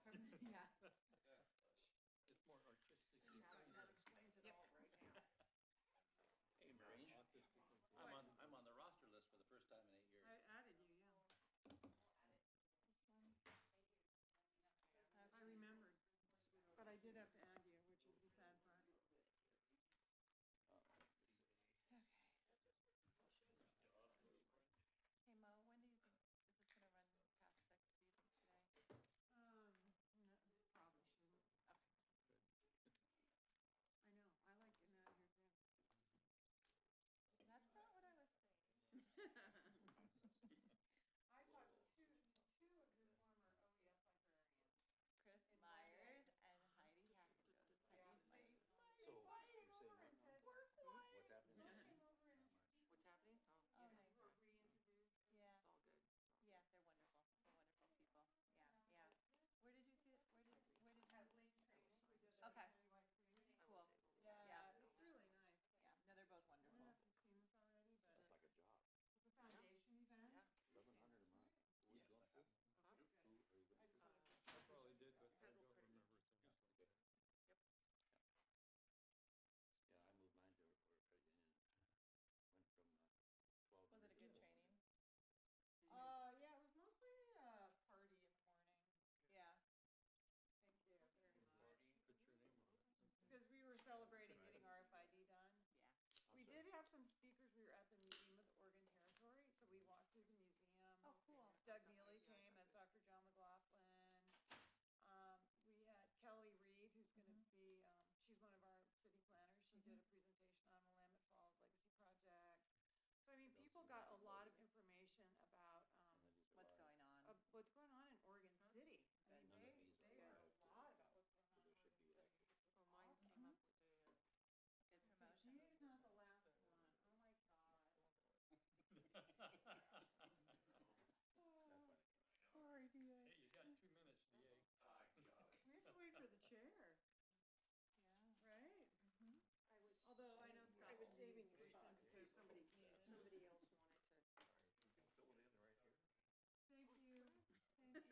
Yeah. It's more artistic. That explains it all right now. Hey, Maureen, Autistic. I'm on the roster list for the first time in 8 years. I added you, yeah. I remembered, but I did have to add you, which is the sad part. Okay. Hey Mo, when do you think, is this gonna run past 6, do you think today? No, probably shouldn't. Okay. I know, I like getting out of here too. That's not what I was saying. I talked to two of your former OES librarians. Chris Myers and Heidi Hackendose. Heidi's my So, Why you're came saying over what and now? said, work one. What's happening? Came over and introduced. What's happening? Oh, Oh, yeah. nice. You were reintroduced. Yeah, It's all good. yeah, they're wonderful. They're wonderful people. Yeah, yeah. Where did you see it? Where did At you? Lane Training, we did a Okay. countywide training. I Cool. was able to. Yeah, it was really nice. Yeah, no, they're both I don't wonderful. know if you've seen this already, but It's like a job. it's a foundation event. Yeah. 1,100 a month. Who's Yes, going I to? have. Huh? Who are you going I to? just wanted to. I probably did, but I Federal don't credit remember things Yeah, like okay. that. Yeah, I moved mine to a credit union. Went from 12. Was it a good training? Yeah, it was mostly a party in the morning. Yeah. Thank you very much. Put your name on it. Because we were celebrating getting RFID done. Yeah. We did have some speakers. We were at the Museum of the Oregon Territory, so we walked through the museum. Oh, cool. Doug Neely came as Dr. John McLaughlin. We had Kelly Reed, who's going to be, she's one of our city planners. She did a presentation on Willamette Falls Legacy Project. So, I mean, people got a lot of information about What's going on? what's going on in Oregon City. I mean, None of these they are learned a lot about what's going on So in there should Oregon be like. City. Which was Well, mine awesome. came up with a, Good The promotion. DA's not the last one. Oh my God. Sorry, DA. Hey, you got 2 minutes, DA. We have to wait for the chair, Yeah. right? I was, Although I know Scott. I was will saving reach your out thought to because see if somebody needed it. somebody else wanted to. You can fill it in right here. Thank you. Thank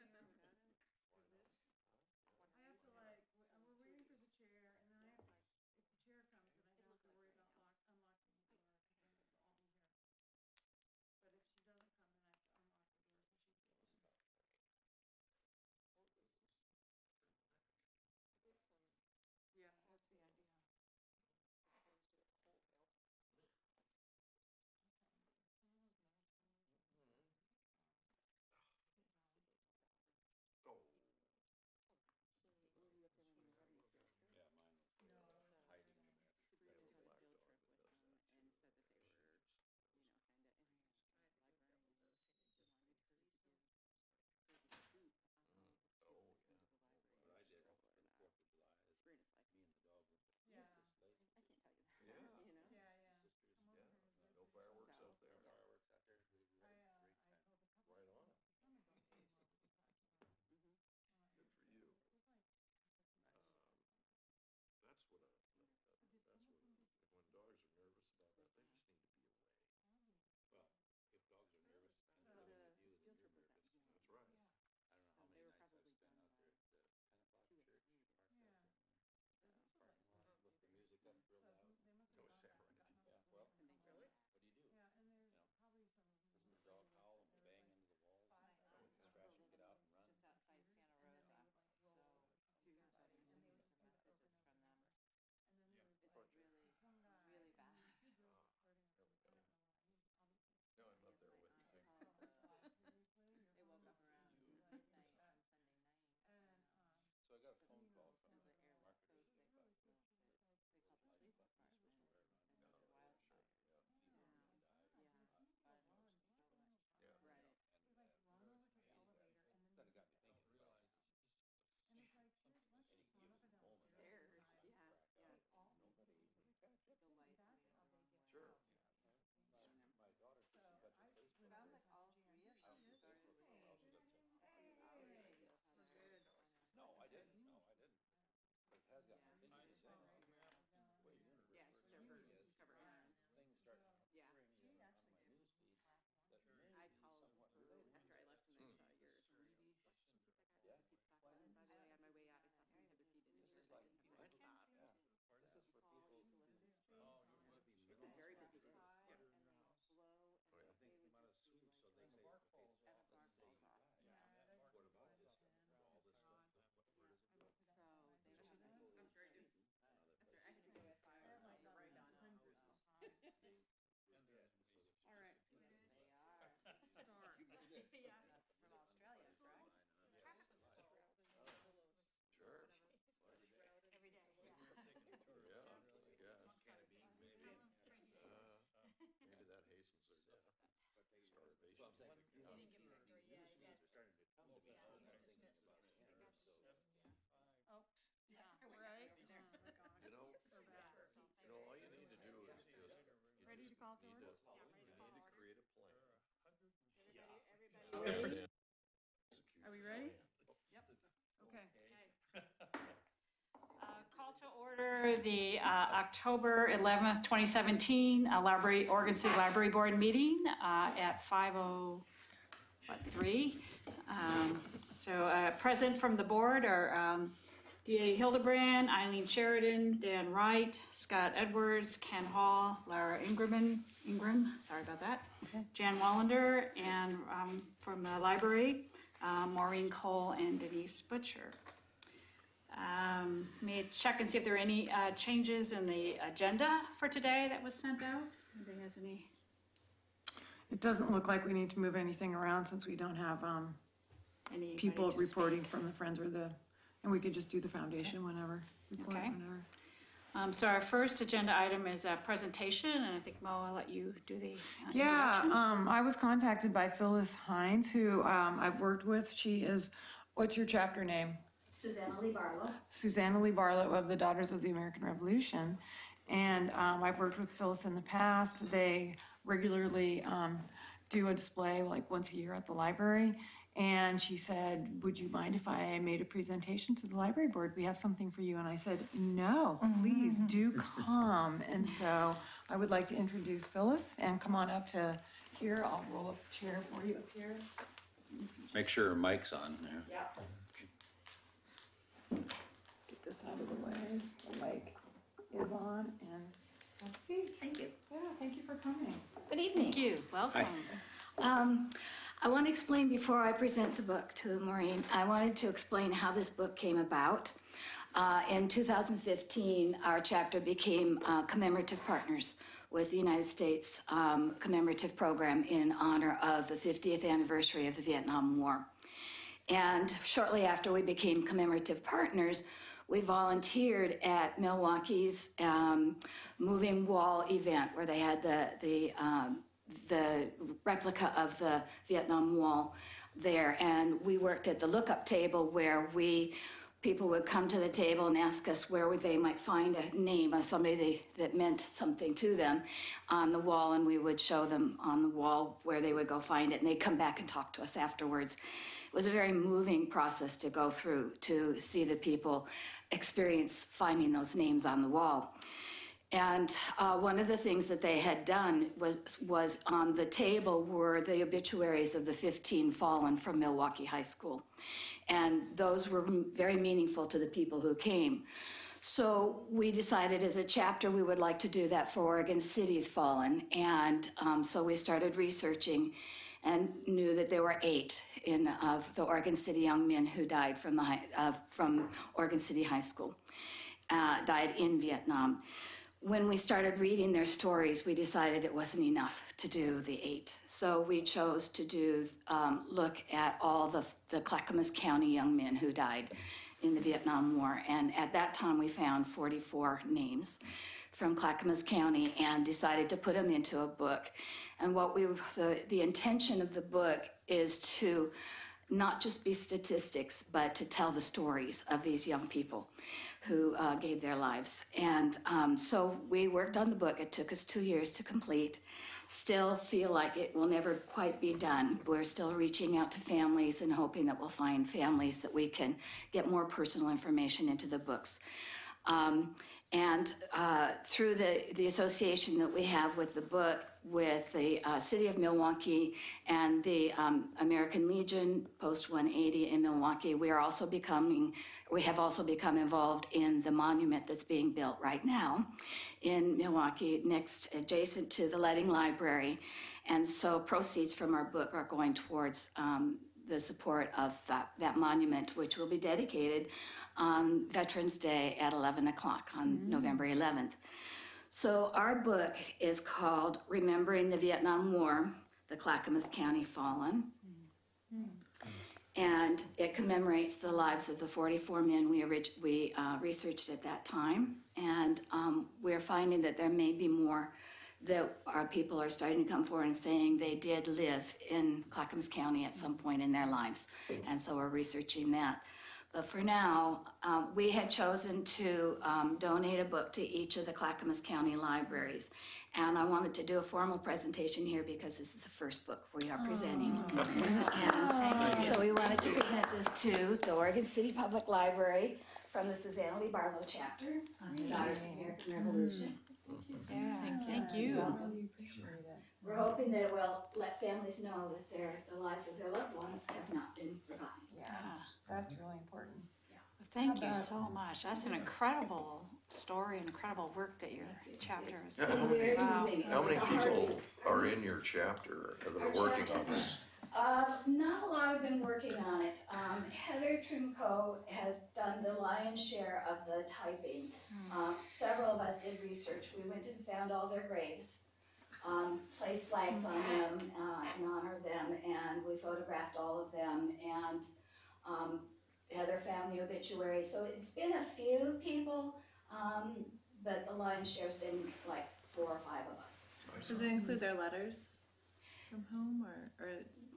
call to Need order? to, we need to create a plan. Are we ready? Yep. Okay. Call to order the October 11th, 2017 Oregon City Library Board meeting at 5:03. Present from the board are D.A. Hildebrand, Eileen Sheridan, Dan Wright, Scott Edwards, Ken Hall, Lara Ingram, sorry about that, Jan Wallander, and from the library, Maureen Cole and Denise Butcher. May I check and see if there are any changes in the agenda for today that was sent out? Anybody has any? It doesn't look like we need to move anything around since we don't have Anybody people to reporting speak? from the Friends or and we could just do the foundation whenever. report Okay. whenever. So our first agenda item is a presentation, and I think, Mo, I'll let you do the Yeah, introductions. I was contacted by Phyllis Hines, who I've worked with. She is, what's your chapter name? Susanna Lee Barlow. Susanna Lee Barlow of the Daughters of the American Revolution. And I've worked with Phyllis in the past. They regularly do a display like once a year at the library. And she said, would you mind if I made a presentation to the library board? We have something for you. And I said, no, please do come. And so I would like to introduce Phyllis and come on up to here. I'll roll up a chair for you up here. Make sure her mic's on there. Yeah. Get this out of the way. The mic is on and let's see. Thank you. Yeah, thank you for coming. Good evening. Thank you, welcome. I want to explain before I present the book to Maureen, I wanted to explain how this book came about. In 2015, our chapter became commemorative partners with the United States commemorative program in honor of the 50th anniversary of the Vietnam War. And shortly after we became commemorative partners, we volunteered at Milwaukee's Moving Wall event where they had the replica of the Vietnam Wall there. And we worked at the lookup table where people would come to the table and ask us where they might find a name of somebody that meant something to them on the wall, and we would show them on the wall where they would go find it, and they'd come back and talk to us afterwards. It was a very moving process to go through to see the people experience finding those names on the wall. And one of the things that they had done was on the table were the obituaries of the 15 fallen from Milwaukee High School. And those were very meaningful to the people who came. So we decided as a chapter we would like to do that for Oregon City's fallen. And so we started researching and knew that there were 8 of the Oregon City young men who died from Oregon City High School, died in Vietnam. When we started reading their stories, we decided it wasn't enough to do the 8. So we chose to look at all the Clackamas County young men who died in the Vietnam War. And at that time, we found 44 names from Clackamas County and decided to put them into a book. And the intention of the book is to not just be statistics, but to tell the stories of these young people who gave their lives. And so we worked on the book. It took us 2 years to complete. Still feel like it will never quite be done. We're still reaching out to families and hoping that we'll find families that we can get more personal information into the books. And through the association that we have with the book, with the City of Milwaukee and the American Legion Post 180 in Milwaukee, we have also become involved in the monument that's being built right now in Milwaukee, adjacent to the Leading Library. And so proceeds from our book are going towards the support of that monument, which will be dedicated on Veterans Day at 11 o'clock on November 11th. So our book is called Remembering the Vietnam War, the Clackamas County Fallen. And it commemorates the lives of the 44 men we researched at that time. And we're finding that there may be more that our people are starting to come forward and saying they did live in Clackamas County at some point in their lives. And so we're researching that. But for now, we had chosen to donate a book to each of the Clackamas County libraries. And I wanted to do a formal presentation here because this is the first book we are presenting. And so we wanted to present this to the Oregon City Public Library from the Susanna Lee Barlow chapter, Daughters of the American Revolution. Thank you. We're hoping that it will let families know that the lives of their loved ones have not been forgotten. Yeah, that's really important. Thank you so much. That's an incredible story, incredible work that your chapter is Yeah, doing. Wow. how many people are in your chapter that are working on this? Not a lot have been working on it. Heather Trimco has done the lion's share of the typing. Several of us did research. We went and found all their graves, placed flags on them in honor of them, and we photographed all of them, and Heather found the obituary. So it's been a few people, but the lion's share's been like 4 or 5 of us. Does it include their letters from home, or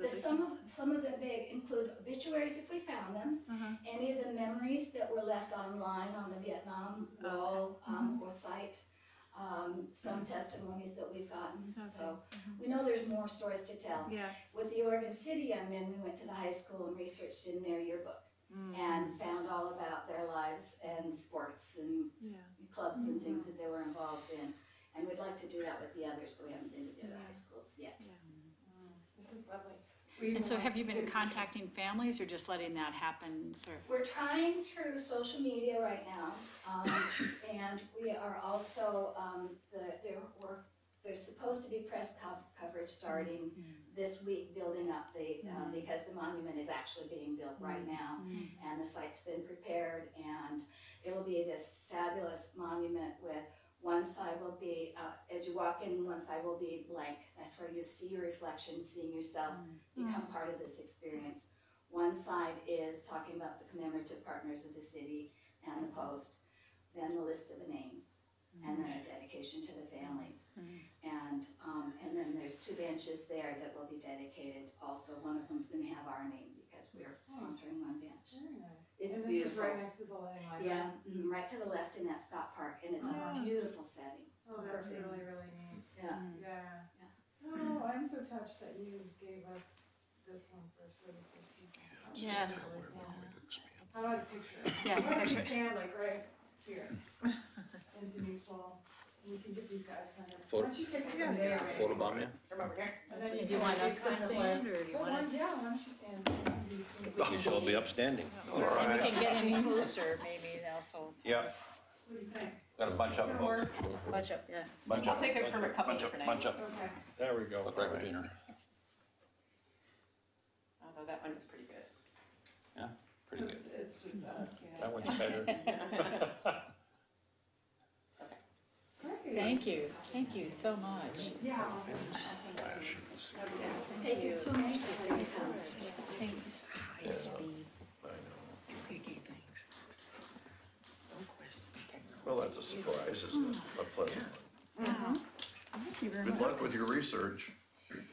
it's Some of them, they include obituaries if we found them, any of the memories that were left online on the Vietnam wall or site, some testimonies that we've gotten. So we know there's more stories to tell. Yeah. With the Oregon City young men, we went to the high school and researched in their yearbook and found all about their lives and sports and clubs and things that they were involved in. And we'd like to do that with the others, but we haven't been to the other high schools yet. This is lovely. And so have you been contacting families or just letting that happen, sort of? We're trying through social media right now, and we are also, there's supposed to be press coverage starting this week, building up because the monument is actually being built right now, and the site's been prepared, and it'll be this fabulous monument with one side will be, as you walk in, one side will be blank. That's where you see your reflection, seeing yourself become part of this experience. One side is talking about the commemorative partners of the city and the post, then the list of the names, and then a dedication to the families. And then there's 2 benches there that will be dedicated. Also, one of them's going to have our name because we're sponsoring one bench. Very nice. It's and beautiful. This is right next to the bowling library. Yeah, right to the left in that Scott Park, and it's a beautiful setting. Oh, that's really, really neat. Yeah. Yeah. Oh, I'm so touched that you gave us this one first for the first people. Yeah. How about a picture? Yeah, Why don't you picture. stand like right here in Denise Wall? And you can get these guys kind of. Why don't you take it from there? Photo bomb in? From over here. And then Do you want us to stand, or do you want us? Yeah, why don't you stand? So you can be seen. You shall be upstanding. All right. We can get in closer, maybe also Yeah, What do you think? got a bunch up, folks. bunch up, yeah. Bunch up. I'll take it from a couple different angles. Bunch up. Okay. There we go. Look like a dinner. Although that one is pretty good. Yeah, pretty good. It's just us, yeah. That one's better. Thank you so much. Yeah, awesome. Thank you so much for having me come. Thanks. Well, that's a surprise, isn't it? A pleasant one. Thank you very Good much. luck with your research.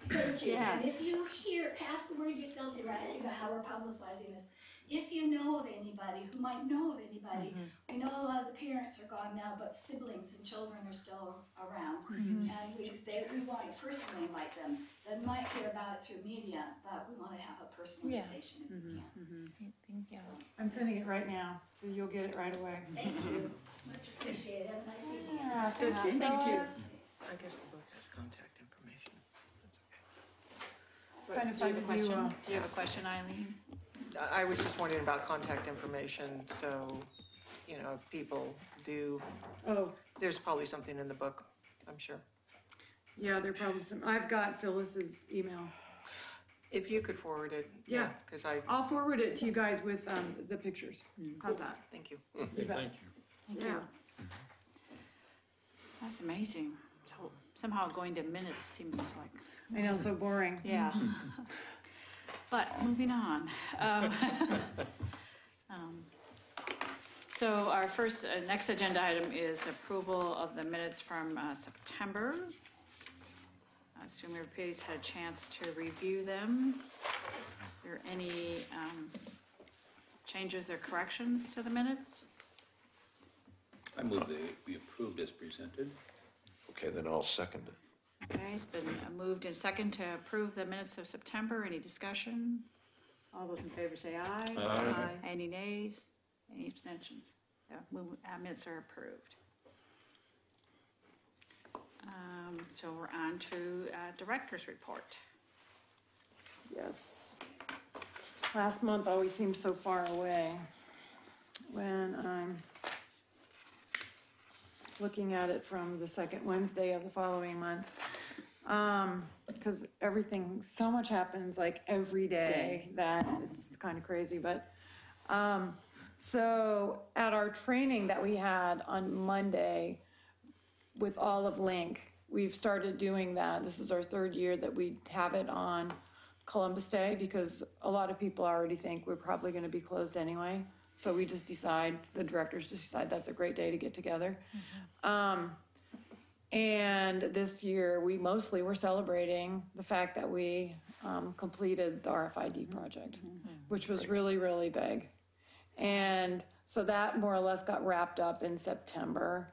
Thank you. Yes. And if you hear, pass the word yourselves, you're asking about how we're publicizing this. If you know of anybody who might know of anybody, we know a lot of the parents are gone now, but siblings and children are still around. And we want to personally invite them. They might hear about it through media, but we want to have a personal invitation if we can. Thank you. I'm sending it right now, so you'll get it right away. Thank you. Much appreciated. Have a nice evening. Yeah, thank you, fellas. I guess the book has contact information. It's kind of Do you fun have a to question? do. Do you have a question, Eileen? I was just wondering about contact information, so, you know, if people do, Oh, there's probably something in the book, I'm sure. yeah, there are probably some, I've got Phyllis's email. If you could forward it. Yeah. Because I'll forward it to you guys with the pictures. How's that? thank you. Okay, thank you. Thank Yeah. you. That's amazing. So somehow going to minutes seems like, I know, so boring. yeah. But moving on. So our first, next agenda item is approval of the minutes from September. I assume everybody's had a chance to review them. Are there any changes or corrections to the minutes? I move that we approved as presented. Okay, then I'll second it. Okay, it's been moved and second to approve the minutes of September. Any discussion? All those in favor say aye. Aye. Any nays? Any abstentions? Minutes are approved. So we're on to director's report. Yes. Last month always seemed so far away when I'm looking at it from the second Wednesday of the following month. Because everything, so much happens like every day that it's kind of crazy. But so at our training that we had on Monday with all of Link, we've started doing that. This is our third year that we have it on Columbus Day because a lot of people already think we're probably going to be closed anyway. So we just decide, the directors just decide that's a great day to get together. And this year, we mostly were celebrating the fact that we completed the RFID project, which was really, really big. And so that more or less got wrapped up in September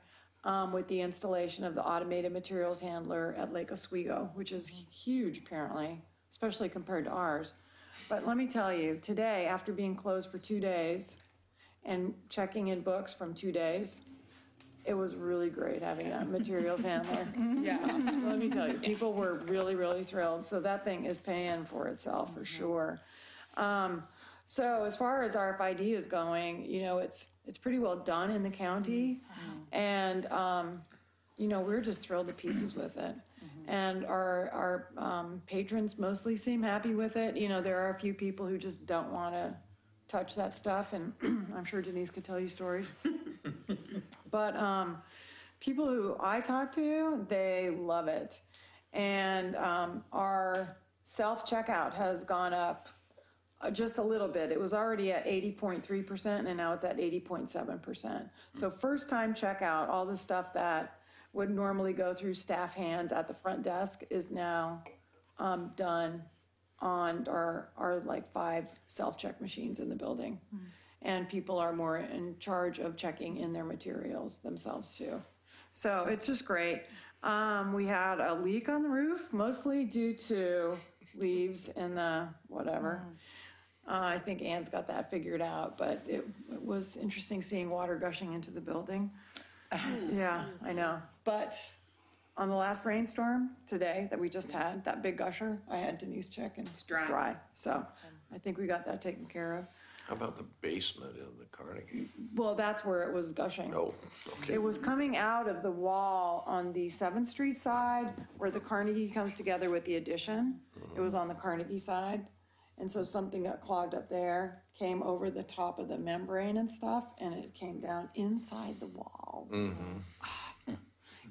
with the installation of the automated materials handler at Lake Oswego, which is huge apparently, especially compared to ours. But let me tell you, today, after being closed for 2 days and checking in books from 2 days, it was really great having that materials handler. Yeah, let me tell you, people were really, really thrilled. So that thing is paying for itself for sure. So as far as RFID is going, you know, it's pretty well done in the county. And, you know, we're just thrilled to pieces with it. And our patrons mostly seem happy with it. You know, there are a few people who just don't want to touch that stuff. And I'm sure Denise could tell you stories. But people who I talk to, they love it. And our self-checkout has gone up just a little bit. It was already at 80.3%, and now it's at 80.7%. So first-time checkout, all the stuff that would normally go through staff hands at the front desk is now done on our like 5 self-check machines in the building. And people are more in charge of checking in their materials themselves too. So it's just great. We had a leak on the roof, mostly due to leaves in the whatever. I think Ann's got that figured out, but it was interesting seeing water gushing into the building. Yeah, I know. But on the last rainstorm today that we just had, that big gusher, I had Denise check and it's dry. So I think we got that taken care of. How about the basement in the Carnegie? Well, that's where it was gushing. Oh, okay. It was coming out of the wall on the 7th Street side where the Carnegie comes together with the addition. It was on the Carnegie side. And so something got clogged up there, came over the top of the membrane and stuff, and it came down inside the wall.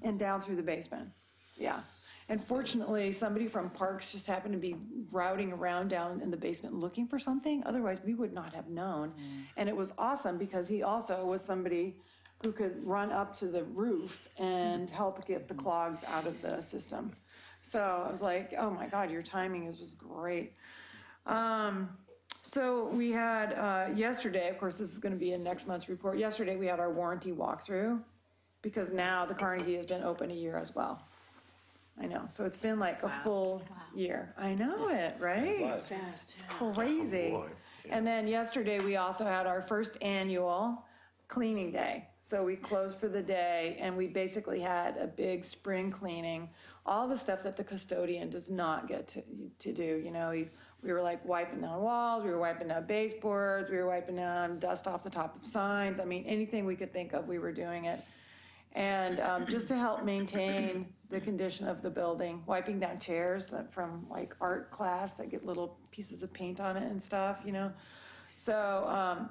And down through the basement. Yeah. And fortunately, somebody from Parks just happened to be routing around down in the basement looking for something. Otherwise, we would not have known. And it was awesome because he also was somebody who could run up to the roof and help get the clogs out of the system. So I was like, oh my God, your timing is just great. So we had, yesterday, of course, this is going to be in next month's report. Yesterday, we had our warranty walkthrough because now the Carnegie has been open a year as well. I know. So it's been like a full year. I know it, right? Fast. It's crazy. Oh, boy. Yeah. And then yesterday, we also had our first annual cleaning day. So we closed for the day and we basically had a big spring cleaning. All the stuff that the custodian does not get to do. You know, we were like wiping down walls, we were wiping down baseboards, we were wiping down dust off the top of signs. I mean, anything we could think of, we were doing it. And just to help maintain the condition of the building, wiping down chairs that from like art class that get little pieces of paint on it and stuff, you know. So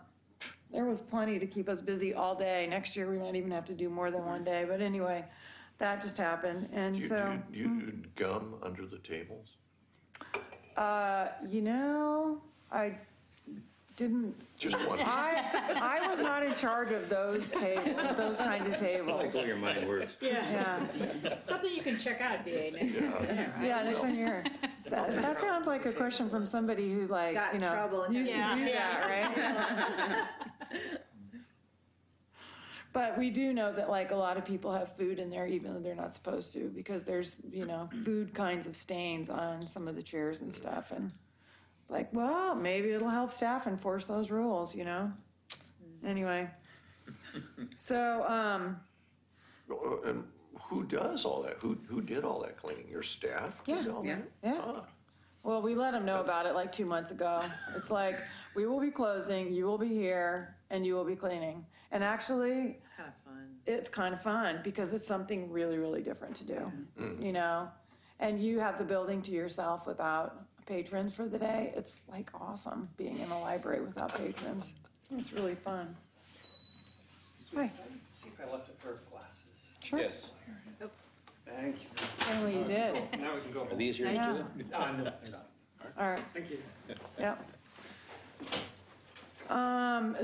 there was plenty to keep us busy all day. Next year we might even have to do more than one day. But anyway, that just happened. And You so, do gum under the tables? you know, I didn't, Just one. I was not in charge of those those kinds of I like tables. the way your mind works. Yeah, Yeah, something you can check out, DA. next time. yeah, next time you're here. That sounds like a question from somebody who like, Got in trouble and used to had- do that, right? But we do know that like a lot of people have food in there even though they're not supposed to, because there's, food kinds of stains on some of the chairs and stuff. And it's like, well, maybe it'll help staff enforce those rules, Anyway. So, And who does all that? Who did all that cleaning? Your staff did all that? yeah. Ah, Well, we let them know about it like 2 months ago. It's like, we will be closing, you will be here, and you will be cleaning. And actually, It's kind of fun. it's kind of fun because it's something really, really different to do, And you have the building to yourself without patrons for the day. It's like awesome being in a library without patrons. It's really fun. Hi, See if I left a pair of glasses. sure. Yes. Thank you. Finally you did. Now we can go Are home. these yours Yeah. too? No, they're not. All right. Thank you. Yep.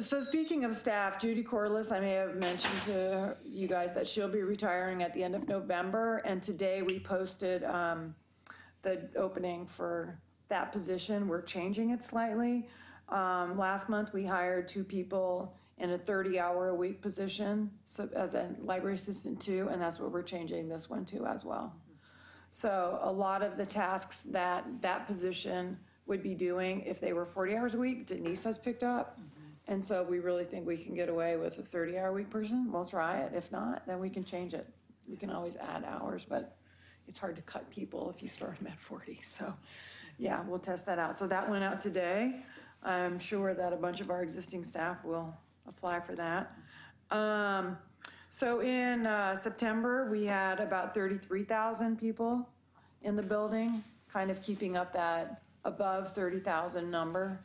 So speaking of staff, Judy Corliss, I may have mentioned to you guys that she'll be retiring at the end of November. And today we posted the opening for that position. We're changing it slightly. Last month, we hired 2 people in a 30-hour-a-week position as a library assistant too, and that's what we're changing this one to as well. So a lot of the tasks that position would be doing, if they were 40 hours a week, Denise has picked up. And so we really think we can get away with a 30-hour-a-week person. We'll try it. If not, then we can change it. We can always add hours, but it's hard to cut people if you start them at 40. So yeah, we'll test that out. So that went out today. I'm sure that a bunch of our existing staff will apply for that. So in September, we had about 33,000 people in the building, kind of keeping up that above 30,000 number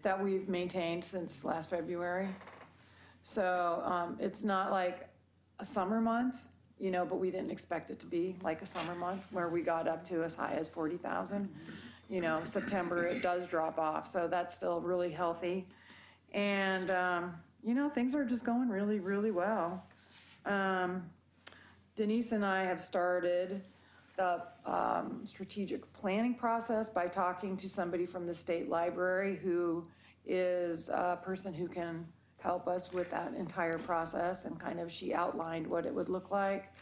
that we've maintained since last February. So it's not like a summer month, but we didn't expect it to be like a summer month where we got up to as high as 40,000. September, it does drop off, so that's still really healthy. And, things are just going really, really well. Denise and I have started the strategic planning process by talking to somebody from the state library who is a person who can help us with that entire process, and kind of she outlined what it would look like.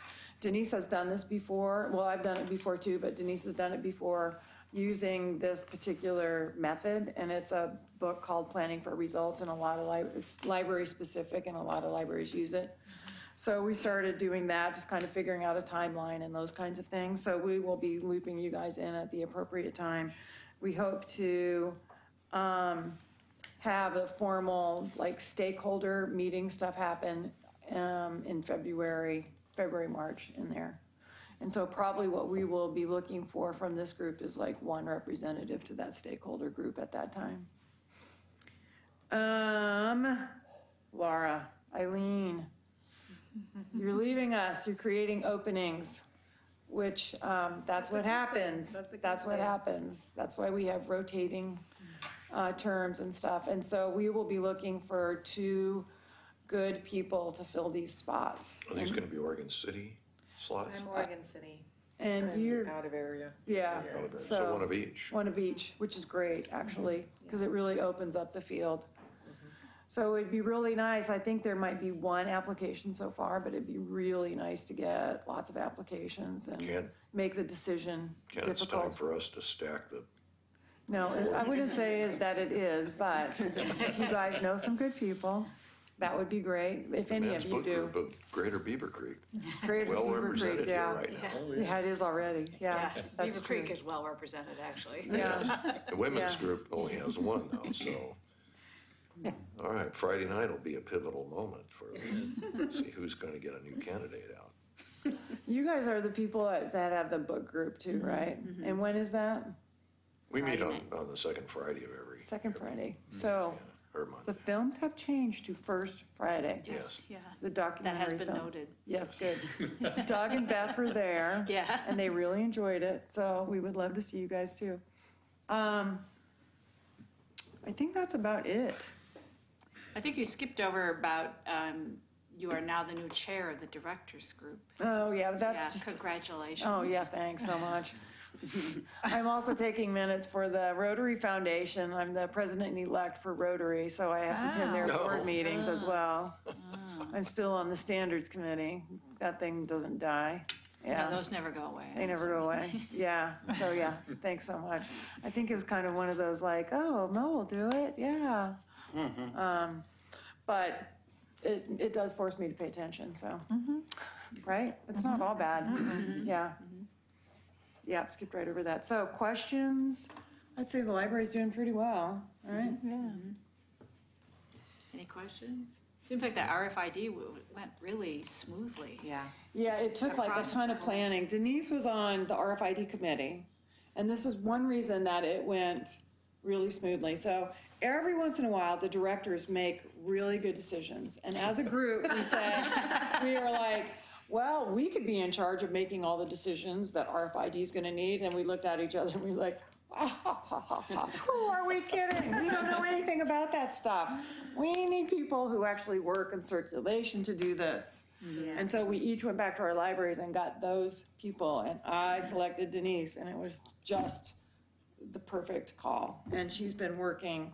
Denise has done this before. Well, I've done it before too, but Denise has done it before using this particular method, and it's a book called Planning for Results, and a lot of it's library specific, and a lot of libraries use it. So we started doing that, just kind of figuring out a timeline and those kinds of things. So we will be looping you guys in at the appropriate time. We hope to have a formal stakeholder meeting stuff happen in February, March in there. And so probably what we will be looking for from this group is one representative to that stakeholder group at that time. Laura, Eileen, you're leaving us, you're creating openings, which that's what happens. That's what happens. That's why we have rotating terms and stuff. And so we will be looking for 2 good people to fill these spots. Are these gonna be Oregon City slots? I'm Oregon City. And you're, Out of area. yeah. So one of each. One of each, which is great, actually, because it really opens up the field. So it'd be really nice. I think there might be 1 application so far, but it'd be really nice to get lots of applications and Ken? make the decision Ken, it's time difficult. for us to stack the, No, I wouldn't say that it is, but if you guys know some good people, that would be great, if any men's of you book do. group of Greater Beaver Creek. Greater Well Beaver represented Creek, here yeah. right now. Yeah, it is already, yeah, that's Beaver true. Creek is well represented, actually. Yeah, The women's Yeah. group only has 1 though, so. All right, Friday night will be a pivotal moment for, see who's gonna get a new candidate out. you guys are the people that have the book group too, right? And when is that? We meet on the second Friday of every. Second Friday. So Or the Monday, films have changed to first Friday. yes. Yeah, The that documentary has been film. noted. Yes, good. Doug and Beth were there. Yeah. And they really enjoyed it, so we would love to see you guys too. I think that's about it. I think you skipped over about, you are now the new chair of the directors group. Oh, yeah, that's Yeah, just, congratulations. oh, yeah, thanks so much. I'm also taking minutes for the Rotary Foundation. I'm the president-elect for Rotary, so I have to attend their Wow. board meetings as well. I'm still on the standards committee. That thing doesn't die. Yeah, Yeah, those never go away. they never go away. Yeah, so yeah, thanks so much. I think it was kind of one of those like, oh, Mo will do it, yeah. But it does force me to pay attention, so, right? It's not all bad. Yeah. Yeah, skipped right over that. So questions? I'd say the library's doing pretty well, all right? Yeah. Any questions? Seems like the RFID went really smoothly. Yeah. Yeah, it took like a Across ton the of board. planning. Denise was on the RFID committee, and this is one reason that it went really smoothly. So every once in a while, the directors make really good decisions. And as a group, we say, we are like, well, we could be in charge of making all the decisions that RFID is going to need. And we looked at each other and we were like, who are we kidding? We don't know anything about that stuff. We need people who actually work in circulation to do this. And so we each went back to our libraries and got those people, and I selected Denise, and it was just the perfect call. And she's been working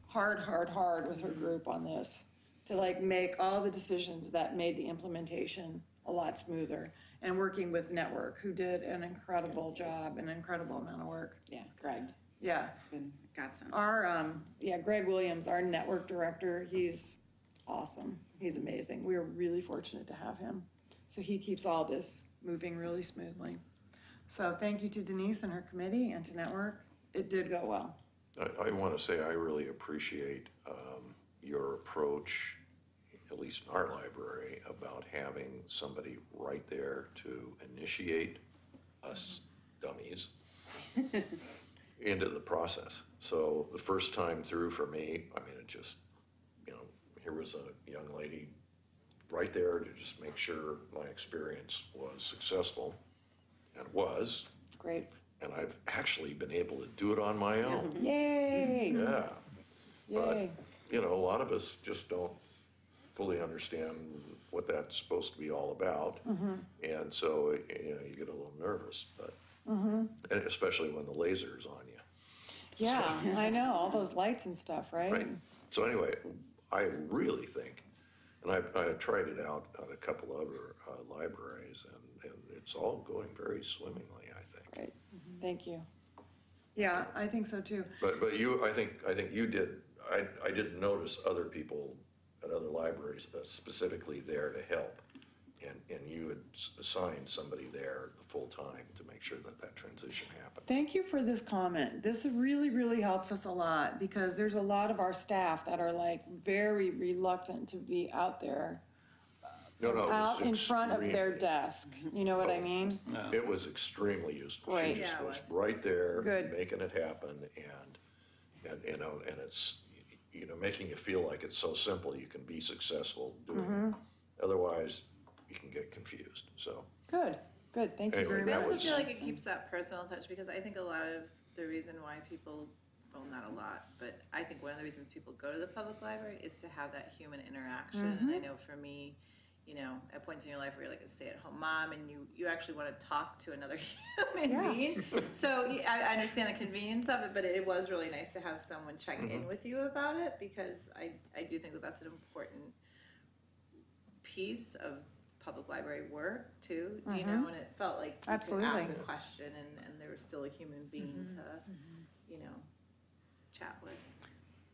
hard with her group on this to like make all the decisions that made the implementation a lot smoother. And working with Network, who did an incredible job, an incredible amount of work. Yes, Greg. Yeah. It's been godsend. Our, Greg Williams, our network director, he's awesome. He's amazing. We are really fortunate to have him. So he keeps all this moving really smoothly. So thank you to Denise and her committee and to Network. It did go well. I want to say I really appreciate your approach, at least in our library, about having somebody right there to initiate us dummies into the process. So the first time through for me, I mean, it just, here was a young lady right there to just make sure my experience was successful, and it was. Great. And I've actually been able to do it on my own. Yay! Yeah. Yay. But, a lot of us just don't fully understand what that's supposed to be all about. And so, you get a little nervous, but, and especially when the laser's on you. Yeah, I know, all those lights and stuff, right? Right. So anyway, I really think, and I've tried it out at a couple other libraries, and it's all going very swimmingly, I think. Great, thank you. Yeah, I think so too. But you, I think you did, I didn't notice other people at other libraries specifically there to help. And you had assigned somebody there the full time to make sure that transition happened. Thank you for this comment. This really, really helps us a lot because there's a lot of our staff that are like very reluctant to be out there, No, it was out in front of their extremely- desk. You know what I mean? It was extremely useful. Great. She just Yeah, it was was. right there, Good. making it happen, and it's, making you feel like it's so simple, you can be successful doing Mm-hmm. it. Otherwise, you can get confused, so. Good, good. Thank you Anyway, very I that much. also was- feel like it keeps that personal touch because I think a lot of the reason why people, well, not a lot, but I think one of the reasons people go to the public library is to have that human interaction. And I know for me, at points in your life where you're like a stay-at-home mom and you actually want to talk to another human being. So I understand the convenience of it, but it was really nice to have someone check in with you about it because I do think that that's an important piece of public library work too, and it felt like you Absolutely. could ask a question and there was still a human being to, chat with.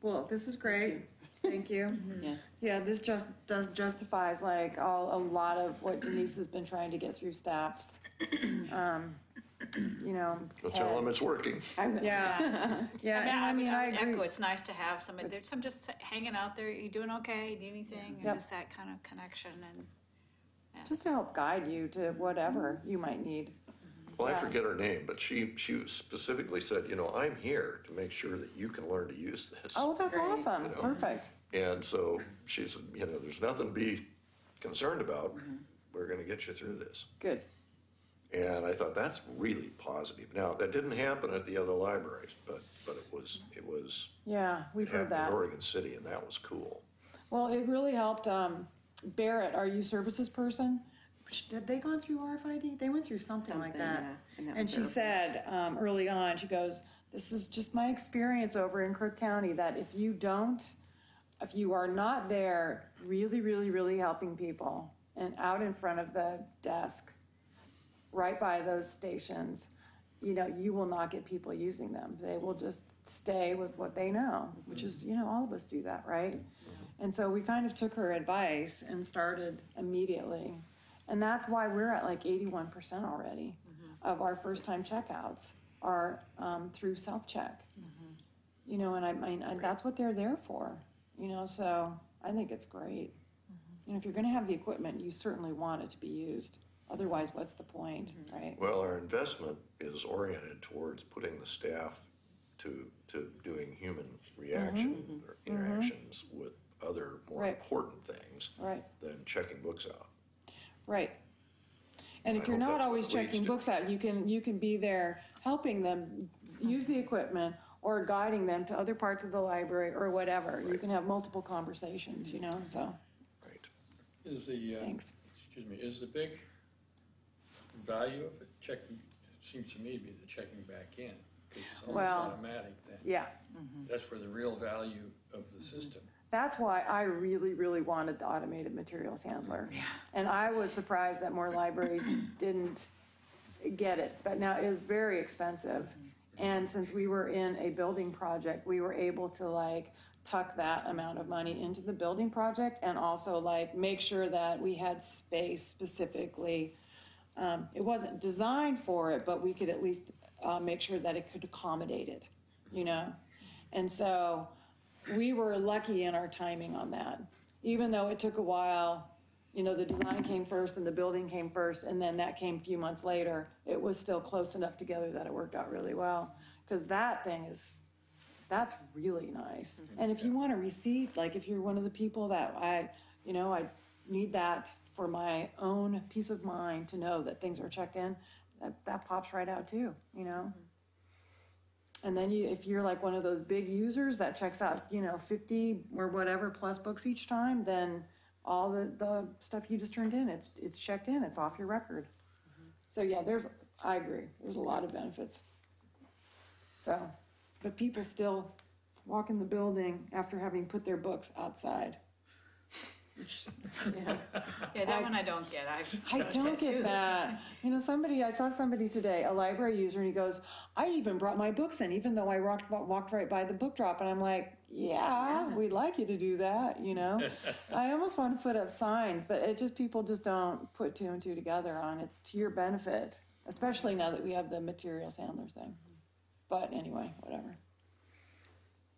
Well, this is great. Thank you. Yes. Yeah, this just justifies like a lot of what Denise has been trying to get through staffs. So tell them it's working. Yeah, yeah, and I mean, I echo, agree. it's nice to have somebody, there's some just hanging out there, you doing okay, need anything? And Yep. just that kind of connection and. Just to help guide you to whatever you might need. Well, I Yeah. forget her name, but she specifically said, I'm here to make sure that you can learn to use this. Oh, that's Great. awesome. Perfect. And so she said, there's nothing to be concerned about. We're going to get you through this. Good. And I thought, that's really positive. Now, that didn't happen at the other libraries, but but it was Yeah, we've heard happened in that. Oregon City, and that was cool. Well, it really helped, Barrett, our youth services person, had they gone through RFID? They went through something like that. And she said, early on, she goes, this is just my experience over in Crook County, that if you are not there really, really, really helping people and out in front of the desk, right by those stations, you will not get people using them. They will just stay with what they know, which is, all of us do that, right? And so we kind of took her advice and started immediately. And that's why we're at like 81% already of our first-time checkouts are through self-check. And I mean, that's what they're there for, so I think it's great. If you're going to have the equipment, you certainly want it to be used. Otherwise, what's the point, right? Well, our investment is oriented towards putting the staff to doing human reaction or interactions with other more Right. important things Right. than checking books out. Right. And if I you're hope not that's what always it leads checking to. books out, you can be there helping them use the equipment or guiding them to other parts of the library or whatever. You can have multiple conversations, so, Right. Is the, thanks. is the big value of it checking, it seems to me to be the checking back in, because it's almost Well, automatic then. Yeah. That's where the real value of the system. That's why I really, really wanted the automated materials handler. And I was surprised that more libraries didn't get it, but now it is very expensive. And since we were in a building project, we were able to tuck that amount of money into the building project and also make sure that we had space specifically. It wasn't designed for it, but we could at least make sure that it could accommodate it, And so we were lucky in our timing on that. Even though it took a while, the design came first and the building came first, and then that came a few months later, it was still close enough together that it worked out really well. Because that thing that's really nice. And if you want a receipt, if you're one of the people that I need that for my own peace of mind to know that things are checked in, that pops right out too, And then if you're one of those big users that checks out, 50 or whatever plus books each time, then all the stuff you just turned in, it's checked in, it's off your record. So yeah, I agree, there's a lot of benefits. So, but people still walk in the building after having put their books outside. Yeah, that one I don't get. I don't get that. I saw somebody today, a library user, and he goes, I even brought my books in, even though I walked right by the book drop. And I'm like, yeah, we'd like you to do that, I almost want to put up signs, but people just don't put two and two together on it's to your benefit, especially now that we have the materials handler thing. But anyway, whatever.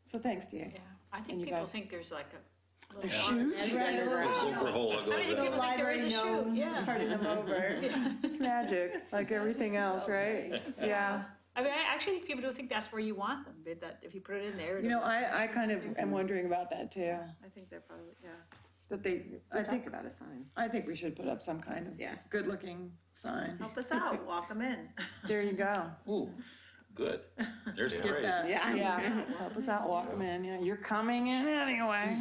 So thanks, DA. Yeah, I And think you people guys- think there's like a A little chute? Overhaul it I goes think in. people think there is a shoe. Yeah. Carting them over. It's magic, like everything else, right? Yeah. I mean, I actually think people do think that's where you want them. That if you put it in there. I kind of am wondering about that too. I think they're probably, That I think about a sign. I think we should put up some kind of good-looking sign. help us out, walk them in. There you go. Ooh, good. There's the Get phrase. that. Yeah. Help us out, walk them in. Yeah, you're coming in anyway.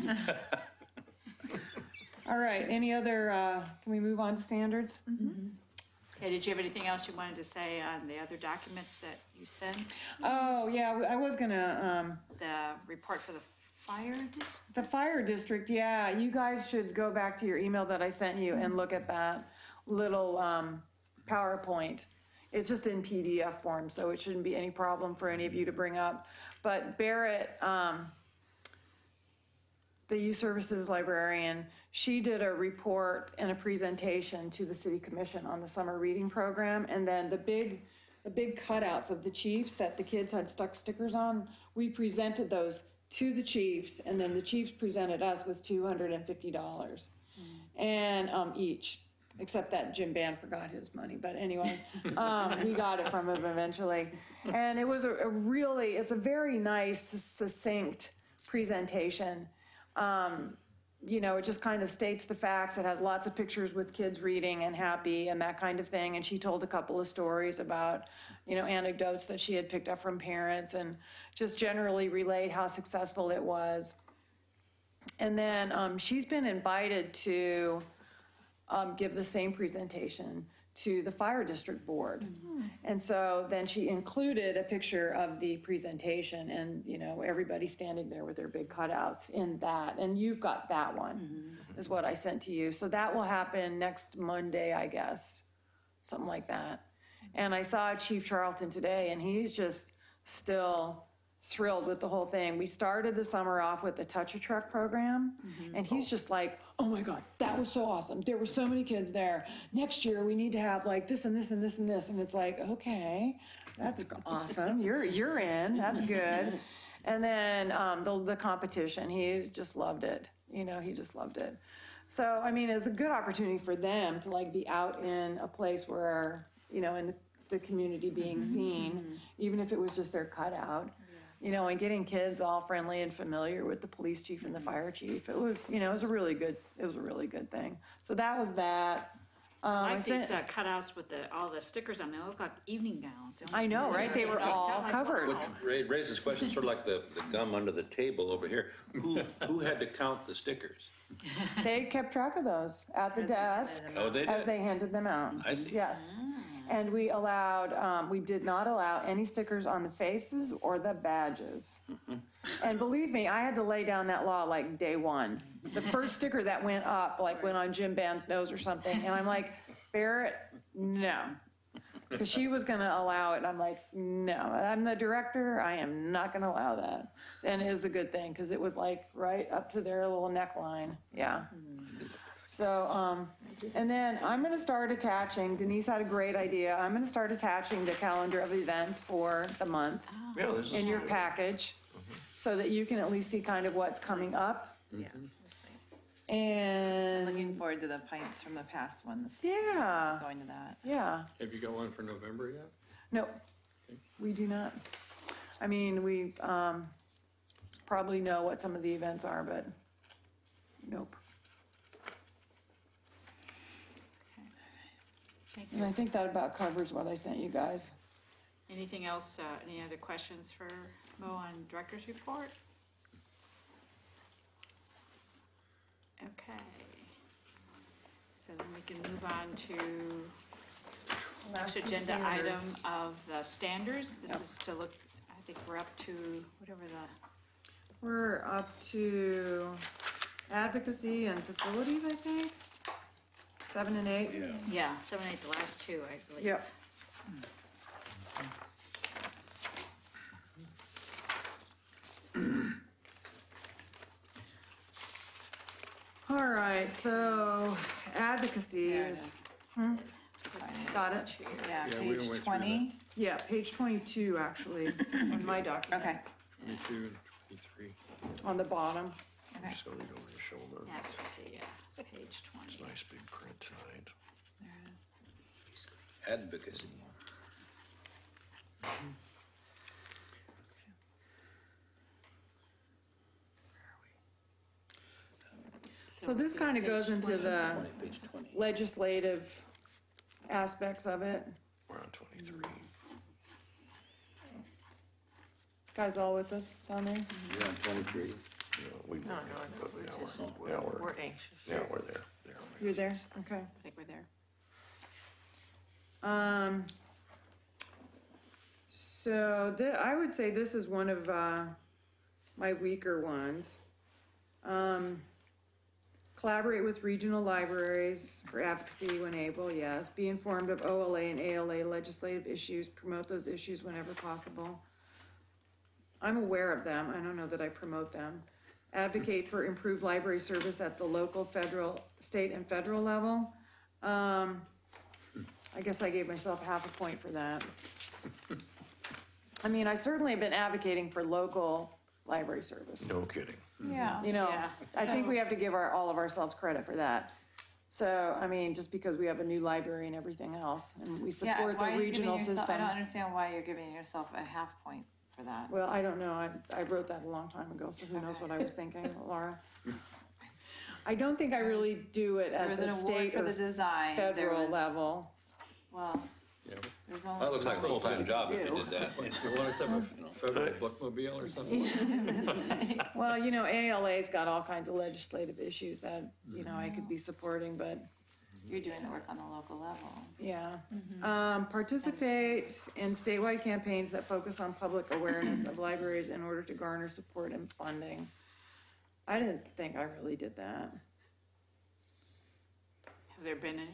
All right. Any other? Can we move on to standards? Okay, did you have anything else you wanted to say on the other documents that you sent? Oh yeah, I was gonna. The report for the fire district? The fire district. Yeah, you guys should go back to your email that I sent you and look at that little PowerPoint. It's just in PDF form, so it shouldn't be any problem for any of you to bring up. But Barrett, the youth services librarian, she did a report and a presentation to the city commission on the summer reading program. And then the big cutouts of the chiefs that the kids had stuck stickers on, we presented those to the chiefs, and then the chiefs presented us with $250 and each. Except that Jim Band forgot his money. But anyway, we got it from him eventually. And it was it's a very nice, succinct presentation. you know, it just kind of states the facts. It has lots of pictures with kids reading and happy and that kind of thing. And she told a couple of stories about, you know, anecdotes that she had picked up from parents and just generally relayed how successful it was. And then she's been invited to give the same presentation to the fire district board. And so then she included a picture of the presentation and, you know, everybody standing there with their big cutouts in that. And you've got that one, is what I sent to you. So that will happen next Monday, I guess, something like that. And I saw Chief Charlton today, and he's just still thrilled with the whole thing. We started the summer off with the Touch a Truck program, and he's just like, oh my God, that was so awesome. There were so many kids there. Next year, we need to have like this and this and this and this. And it's like, okay, that's awesome. You're in, that's good. And then the competition, he just loved it. You know, he just loved it. So, I mean, it's a good opportunity for them to like be out in a place where, you know, in the community being seen, even if it was just their cutout. You know, and getting kids all friendly and familiar with the police chief and the fire chief. It was, you know, it was a really good thing. So that was that. I like these cutouts with all the stickers on them. They look like evening gowns. I know, right? They were all covered. Which raises questions, sort of like the gum under the table over here. Who had to count the stickers? They kept track of those at the desk Oh, they did? as they handed them out. I see. Yes. And we did not allow any stickers on the faces or the badges. And believe me, I had to lay down that law like day one. The first sticker that went up, like went on Jim Band's nose or something. And I'm like, Barrett, no. Because she was going to allow it. And I'm like, no, I'm the director. I am not going to allow that. And it was a good thing because it was like right up to their little neckline. Yeah. So, and then I'm going to start attaching, Denise had a great idea. I'm going to start attaching the calendar of events for the month Yeah, this is in your package so that you can at least see kind of what's coming up. Yeah, that's nice. And Looking forward to the pints from the past ones. yeah, Going to that. yeah. Have you got one for November yet? No, we do not. I mean, we probably know what some of the events are, but nope. Thank And you. I think that about covers what I sent you guys. Anything else, any other questions for Mo on director's report? Okay. So then we can move on to next agenda item of the standards. This is to look, I think we're up to whatever We're up to advocacy and facilities, I think. 7 and 8. yeah, 7, 8, the last two, I believe. Yep. All right, so advocacy There it is, is. got it? Yeah, Yeah, we page went through 20. Yeah, page 22, actually, on my document. Okay. 22 and 23. On the bottom. Okay. So we don't want to show them. Advocacy, yeah, page 20. It's nice big print tonight. Advocacy. So this kind of goes into the Page 20. legislative aspects of it. We're on 23. Guys all with us down there? You're on 23. You know, we No, but we're now just, now we're anxious. yeah, we're there. There. You're there? Okay. I think we're there. So I would say this is one of my weaker ones. Collaborate with regional libraries for advocacy when able, yes. Be informed of OLA and ALA legislative issues, promote those issues whenever possible. I'm aware of them, I don't know that I promote them. Advocate for improved library service at the local, federal, state, and federal level. I guess I gave myself half a point for that. I mean, I certainly have been advocating for local library service. No kidding. Yeah. You know, Yeah. I think we have to give all of ourselves credit for that. So, I mean, just because we have a new library and everything else, and we support the regional system. I don't understand why you're giving yourself a half point for that. Well, I don't know, I wrote that a long time ago, so who knows what I was thinking, Laura? I don't think I really do it There at was the an award state for the or design. There federal was- level. Well, Yeah. there's only. That looks like a so much full-time you job can if you do. did that. You want us to have a federal bookmobile or something? Well, ALA's got all kinds of legislative issues that, I could be supporting, but You're doing the work on the local level. yeah. Participate in statewide campaigns that focus on public awareness of libraries in order to garner support and funding. I didn't think I really did that. Have there been any?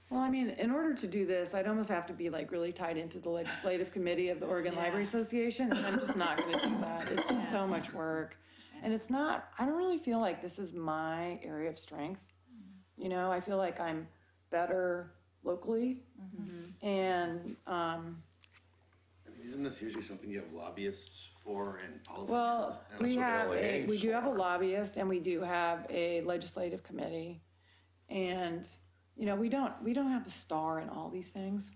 Well, I mean, in order to do this, I'd almost have to be like really tied into the legislative committee of the Oregon Library Association, and I'm just not gonna do that. It's just so much work. And it's not, I don't really feel like this is my area of strength. I feel like I'm better locally. And, Isn't this usually something you have lobbyists for and policy? well, we what LA we do have a for. lobbyist and we do have a legislative committee. And, we don't have to star in all these things,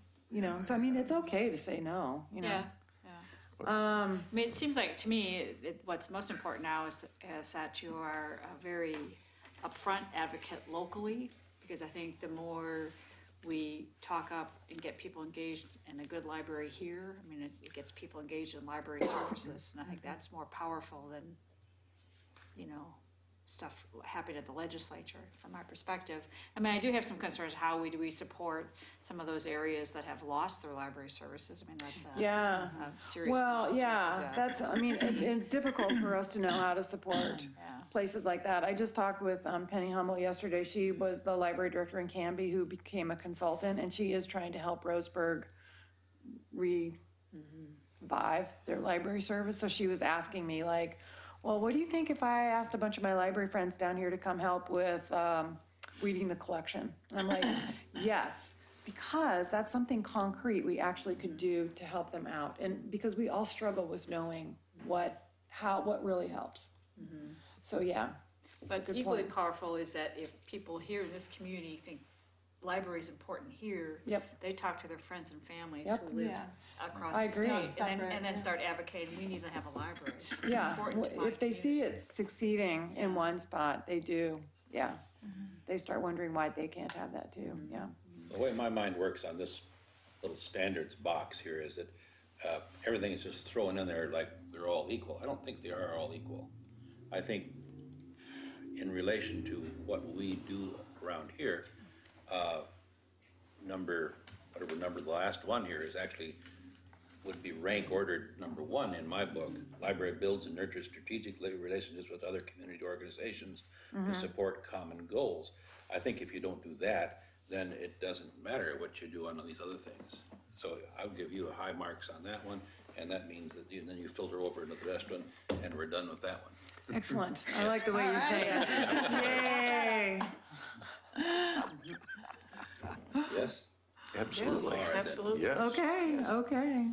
so I mean, it's okay to say no, Yeah, yeah. I mean, it seems like, to me, what's most important now is that you are a very upfront advocate locally, because I think the more we talk up and get people engaged in a good library here, I mean, it gets people engaged in library services, and I think that's more powerful than, stuff happening at the legislature, from my perspective. I mean, I do have some concerns, how do we support some of those areas that have lost their library services? I mean, that's a serious Well, loss to yeah, us as a- that's, I mean, it's difficult for us to know how to support Yeah. places like that. I just talked with Penny Hummel yesterday. She was the library director in Canby who became a consultant, and she is trying to help Roseburg revive their library service. So she was asking me like, well, what do you think if I asked a bunch of my library friends down here to come help with reading the collection? And I'm like, yes, because that's something concrete we actually could do to help them out. And because we all struggle with knowing what really helps. So, yeah. it's a But good equally point. powerful is that if people here in this community think library is important here, Yep. they talk to their friends and families Yep. who live Yeah. across I the agree. state, and then start advocating, we need to have a library. This is Yeah, important to my if they see community. it succeeding in one spot, they do, yeah. They start wondering why they can't have that too, yeah. The way my mind works on this little standards box here is that everything is just thrown in there like they're all equal. I don't think they are all equal. I think in relation to what we do around here, whatever number the last one here is actually would be rank ordered number one in my book. Library builds and nurtures strategic relationships with other community organizations to support common goals. I think if you don't do that, then it doesn't matter what you do on these other things. So I'll give you a high marks on that one, and that means that then you filter over into the rest one, and we're done with that one. Excellent, I like the way you say it. Yay! Yes? Absolutely. All right, then. Absolutely. Yes. Okay.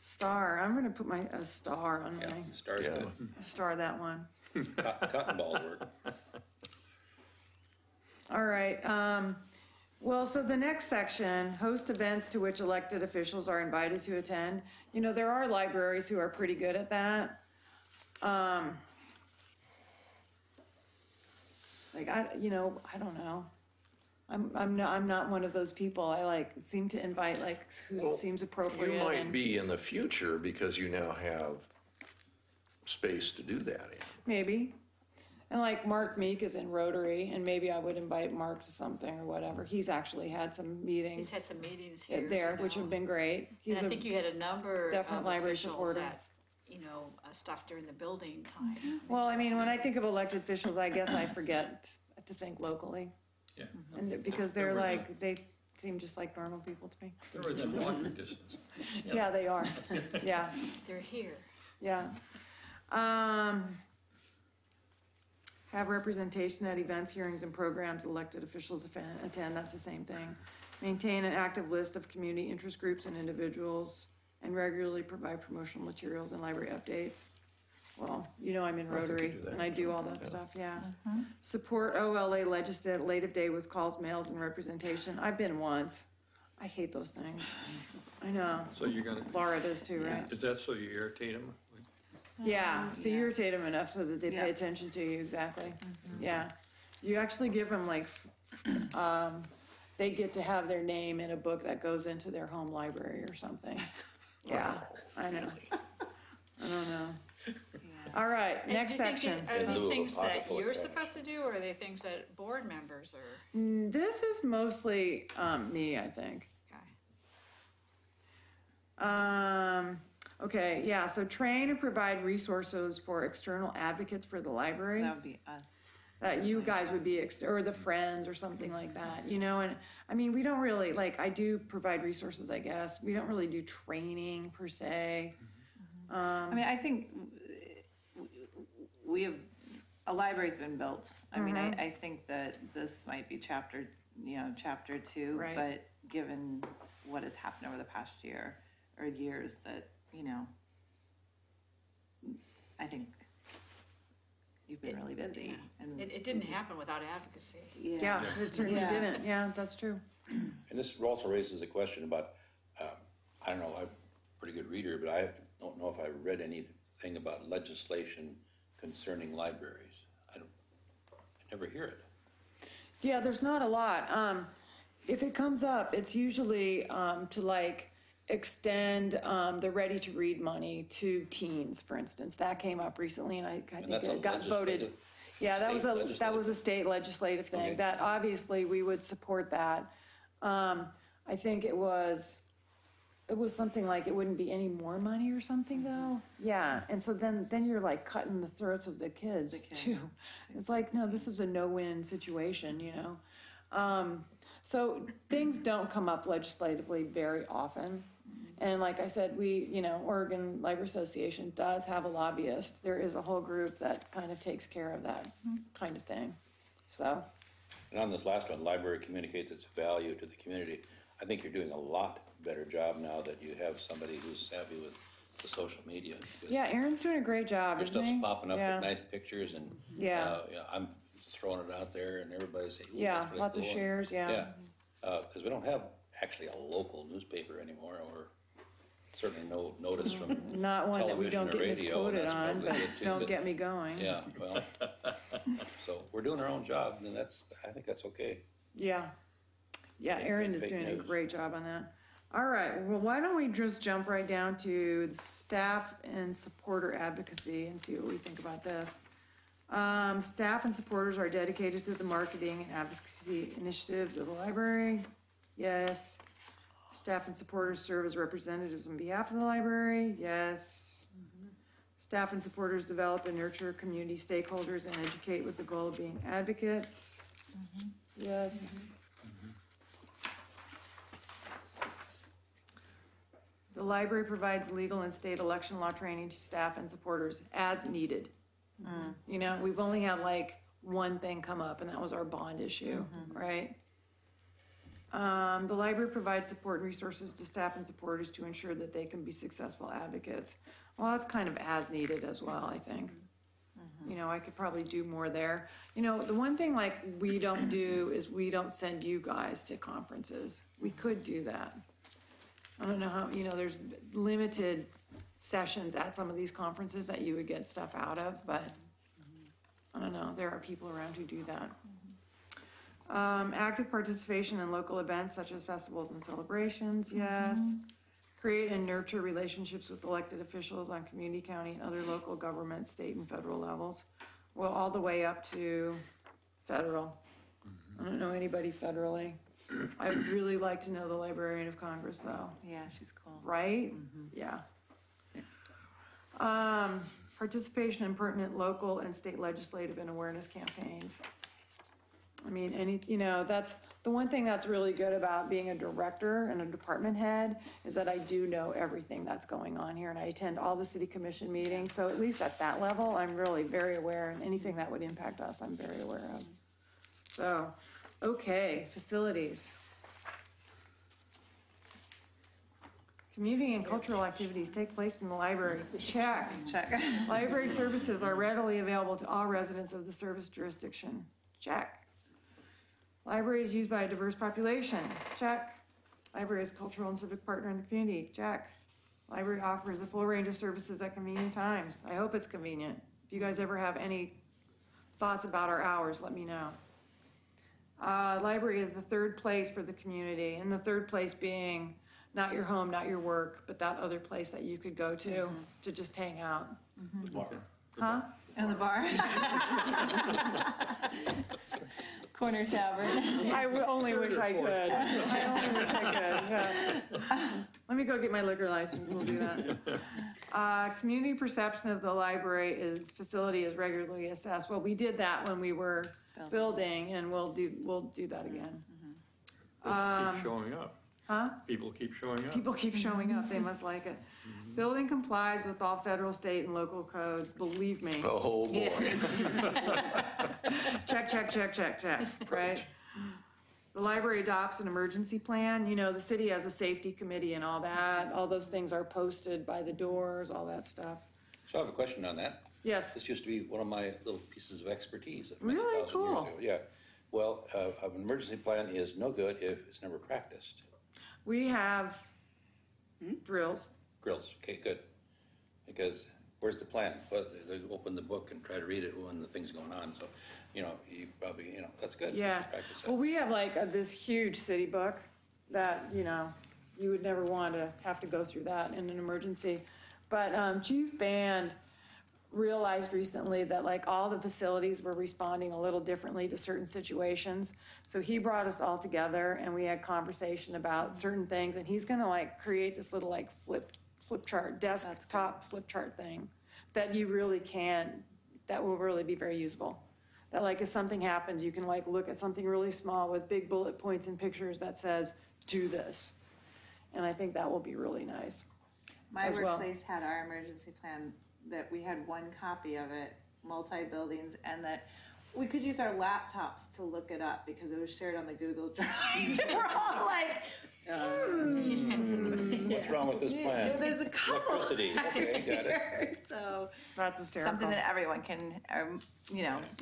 Star, I'm gonna put a star on Yeah, my, start Yeah. good. star that one. Cotton balls work. All right, well, so the next section, host events to which elected officials are invited to attend. There are libraries who are pretty good at that. I don't know. I'm not one of those people. I seem to invite who Well, seems appropriate. You might and be in the future because you now have space to do that in. Maybe. And Mark Meek is in Rotary, and maybe I would invite Mark to something or whatever. He's actually had some meetings He's had some meetings here. there, which have been great. He's And I think you had a number definite of library officials supporter. that, stuff during the building time. Well, I mean, when I think of elected officials, I guess I forget to think locally. Yeah. And because they're they seem just like normal people to me. They're within walking distance. Yeah, they are. Yeah, They're here. yeah. Have representation at events, hearings, and programs elected officials attend, that's the same thing. Maintain an active list of community interest groups and individuals, and regularly provide promotional materials and library updates. Well, I'm in I think you Rotary, do that. and I do all that stuff, yeah. Support OLA legislative day with calls, mails, and representation. I've been once. I hate those things. I know. So you're gonna, Laura does too, right? is that so you irritate them? Yeah, so you Yeah. irritate them enough so that they Yeah. pay attention to you, exactly. Yeah. You actually give them like, they get to have their name in a book that goes into their home library or something. Yeah, I know. I don't know. All right, And next do you think section. Are In these lieu of things pocket that full of you're cash. supposed to do, or are they things that board members are? This is mostly me, I think. Okay. Okay, yeah, so train and provide resources for external advocates for the library. That would be us. That you guys would be, or the Friends or something like that, you know, and, I mean, we don't really, like, I do provide resources, I guess, we don't really do training per se. I mean, I think we have, a library's been built. I mean, I think that this might be chapter 2, Right. but given what has happened over the past year or years that, I think you've been really busy. And It didn't happen without advocacy. Yeah, it certainly Yeah. didn't, yeah, that's true. And this also raises a question about, I don't know, I'm a pretty good reader, but I don't know if I read anything about legislation concerning libraries. I never hear it. Yeah, there's not a lot. If it comes up, it's usually to like extend the ready-to-read money to teens, for instance. That came up recently, and I think that's a it got voted. legislative- Yeah, that was state a legislative. state legislative thing. Okay. That obviously we would support that. I think it was something like it wouldn't be any more money or something though. Yeah, and so then you're like cutting the throats of the kids too. It's like, no, this is a no-win situation, you know? So things don't come up legislatively very often. And like I said, Oregon Library Association does have a lobbyist. There is a whole group that kind of takes care of that kind of thing. So, And on this last one, library communicates its value to the community. I think you're doing a lot better job now that you have somebody who's savvy with the social media. because yeah, Aaron's doing a great job, Your isn't he? stuff's popping up Yeah. with nice pictures and, Yeah. I'm throwing it out there and everybody's saying, ooh, Yeah, that's really lots of cool. shares, yeah. Yeah, because we don't have actually a local newspaper anymore, or certainly no notice from Not one that we television don't or get radio, and misquoted that's on, probably but good too, don't but- get me going. Yeah, well, so we're doing our own job, and I think that's okay. Yeah. Yeah, Aaron is fake doing a news. great job on that. All right, well, why don't we just jump right down to the staff and supporter advocacy and see what we think about this. Staff and supporters are dedicated to the marketing and advocacy initiatives of the library. Yes. Staff and supporters serve as representatives on behalf of the library. Yes. Staff and supporters develop and nurture community stakeholders and educate with the goal of being advocates. Yes. The library provides legal and state election law training to staff and supporters as needed. You know, we've only had like one thing come up, and that was our bond issue, right? The library provides support and resources to staff and supporters to ensure that they can be successful advocates. Well, that's kind of as needed as well, I think. You know, I could probably do more there. You know, the one thing like we don't do is we don't send you guys to conferences. We could do that. I don't know how, you know, there's limited sessions at some of these conferences that you would get stuff out of, but I don't know, there are people around who do that. Active participation in local events such as festivals and celebrations, yes. Create and nurture relationships with elected officials on community, county, and other local government, state and federal levels. Well, all the way up to federal. I don't know anybody federally. I'd really like to know the Librarian of Congress, though. Yeah, she's cool. Right? Yeah. Participation in pertinent local and state legislative and awareness campaigns. I mean, you know, that's the one thing that's really good about being a director and a department head is that I do know everything that's going on here, and I attend all the city commission meetings. So at least at that level, I'm really very aware, and anything that would impact us, I'm very aware of. So, okay, facilities. Community and cultural activities take place in the library. Check. Check. Library services are readily available to all residents of the service jurisdiction. Check. Library is used by a diverse population. Check. Library is a cultural and civic partner in the community. Check. Library offers a full range of services at convenient times. I hope it's convenient. If you guys ever have any thoughts about our hours, let me know. Library is the third place for the community, and the third place being not your home, not your work, but that other place that you could go to just hang out. The bar. Huh? And the bar. Corner Tavern. I only wish I could. I only wish I could, yeah. Let me go get my liquor license, we'll do that. Community perception of the library facility is regularly assessed. Well, we did that when we were building, and we'll do that again. Keep showing up. Huh? People keep showing up. People keep showing up, they must like it. Building complies with all federal, state, and local codes, believe me. Oh, boy. Check, check, check, check, check, right? The library adopts an emergency plan. You know, the city has a safety committee and all that. All those things are posted by the doors, all that stuff. So I have a question on that. Yes. This used to be one of my little pieces of expertise. Really? 1,000 years Cool. ago. Yeah. Well, an emergency plan is no good if it's never practiced. We have drills. Grills, okay, good. Because where's the plan? Well, they open the book and try to read it when the thing's going on, so, you probably, that's good. Yeah. Practice that. Well, we have like this huge city book that, you would never want to have to go through that in an emergency. But Chief Band realized recently that like all the facilities were responding a little differently to certain situations. So he brought us all together and we had conversation about certain things, and he's gonna like create this little like flip chart, desktop flip chart thing that you really that will really be very usable. That like if something happens, you can like look at something really small with big bullet points and pictures that says, do this. And I think that will be really nice. My as well. workplace had our emergency plan that we had one copy of it, multi-buildings, and that we could use our laptops to look it up because it was shared on the Google Drive. We're all like, What's wrong with this plan? there's a couple Electricity, okay, got it. here. So That's hysterical. something that everyone can,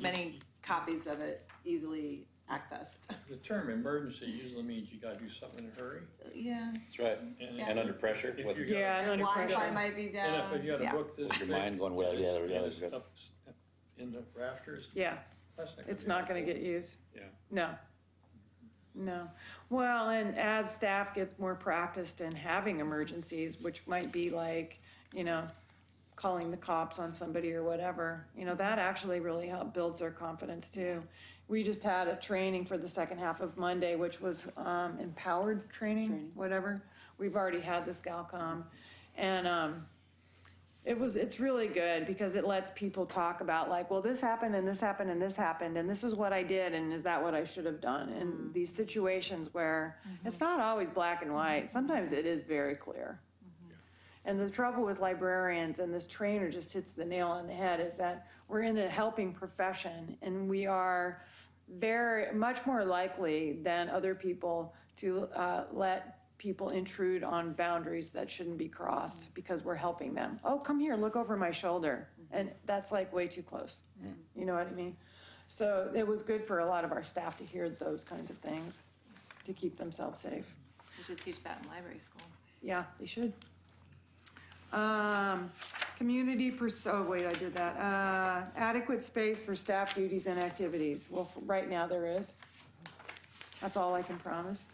many copies of it easily accessed. The term emergency usually means you gotta do something in a hurry. Yeah. That's right. And under pressure. If with you're Yeah, and under Wi-Fi pressure. might be down. And if you got a Yeah. book this Your thick, mind going, well, yeah, and yeah, it's that's good. up in the rafters, Yeah, that's not it's be not gonna helpful. get used. Yeah. No. Well, and as staff gets more practiced in having emergencies, which might be like, calling the cops on somebody or whatever, that actually really builds their confidence too. We just had a training for the second half of Monday, which was empowered training, whatever. We've already had this Galcom. And it's really good because it lets people talk about like, well, this happened and this happened and this happened and this is what I did and is that what I should have done? And these situations where it's not always black and white. Sometimes it is very clear. And the trouble with librarians, and this trainer just hits the nail on the head, is that we're in the helping profession and we are very much more likely than other people to let people intrude on boundaries that shouldn't be crossed because we're helping them. Oh, come here, look over my shoulder. And that's like way too close. You know what I mean? So it was good for a lot of our staff to hear those kinds of things to keep themselves safe. We should teach that in library school. Yeah, they should. I did that. Adequate space for staff duties and activities. Well, right now there is. That's all I can promise.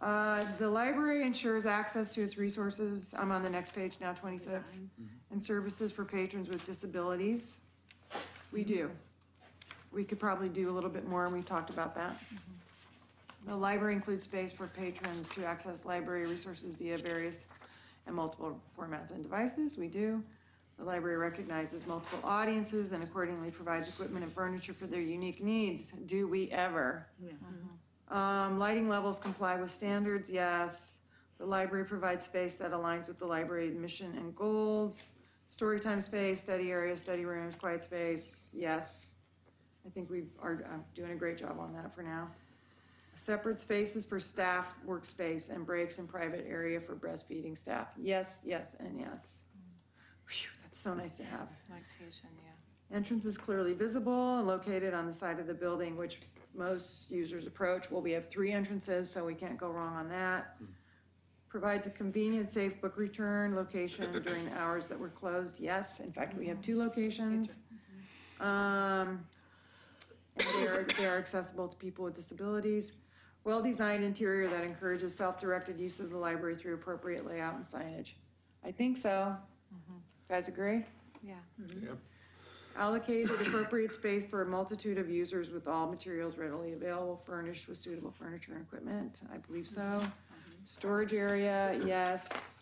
The library ensures access to its resources. I'm on the next page now, 26. And services for patrons with disabilities. We do. We could probably do a little bit more, and we talked about that. The library includes space for patrons to access library resources via various and multiple formats and devices. We do. The library recognizes multiple audiences and accordingly provides equipment and furniture for their unique needs. Do we ever? Yeah. Lighting levels comply with standards, yes. The library provides space that aligns with the library mission and goals. Storytime space, study areas, study rooms, quiet space, yes. I think we are doing a great job on that for now. Separate spaces for staff workspace and breaks in private area for breastfeeding staff. Yes, yes, and yes. Whew, that's so nice to have. Lactation, yeah. Entrance is clearly visible and located on the side of the building, which most users approach. Well, we have 3 entrances, so we can't go wrong on that. Provides a convenient, safe book return location during hours that were closed. Yes, in fact, we have 2 locations. And they are accessible to people with disabilities. Well-designed interior that encourages self-directed use of the library through appropriate layout and signage. I think so. Guys agree? Yeah. Yep. Allocated appropriate space for a multitude of users with all materials readily available, furnished with suitable furniture and equipment. I believe so. Storage area, yes.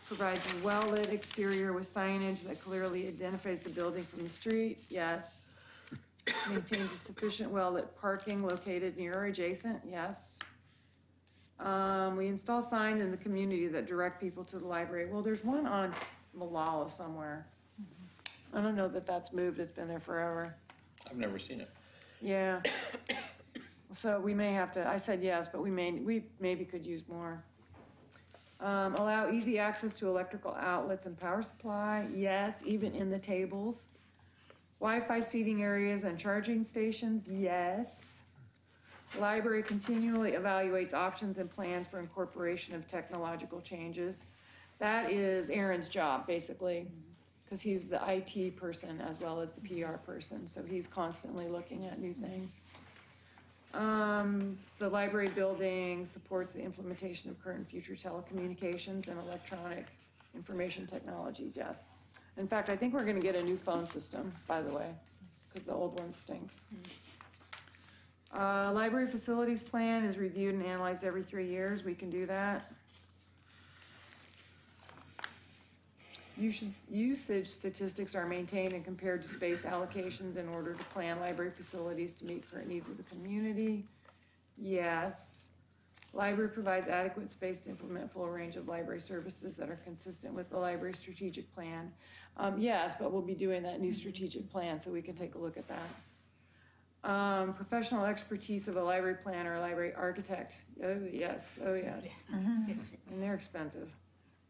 Provides a well-lit exterior with signage that clearly identifies the building from the street, yes. Maintains a sufficient well-lit parking located near or adjacent, yes. We install signs in the community that direct people to the library. Well, there's one on Malala somewhere. I don't know that that's moved, it's been there forever. I've never seen it. Yeah. So we may have to, I said yes, but we maybe could use more. Allow easy access to electrical outlets and power supply, yes, even in the tables. Wi-Fi seating areas and charging stations, yes. Library continually evaluates options and plans for incorporation of technological changes. That is Aaron's job, basically, because he's the IT person as well as the PR person, so he's constantly looking at new things. The library building supports the implementation of current and future telecommunications and electronic information technologies, yes. In fact, I think we're gonna get a new phone system, by the way, because the old one stinks. Library facilities plan is reviewed and analyzed every 3 years. We can do that. Usage statistics are maintained and compared to space allocations in order to plan library facilities to meet current needs of the community. Yes. Library provides adequate space to implement full range of library services that are consistent with the library strategic plan. Yes, but we'll be doing that new strategic plan, so we can take a look at that. Professional expertise of a library planner, a library architect. Oh, yes, oh, yes. And they're expensive.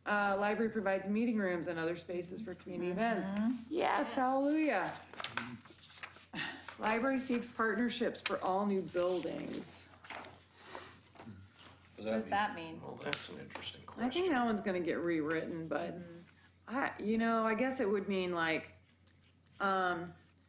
Library provides meeting rooms and other spaces for community events. Yes, hallelujah. Library seeks partnerships for all new buildings. What What does that mean? Well, that's an interesting I question. think that one's gonna get rewritten, but I guess it would mean like,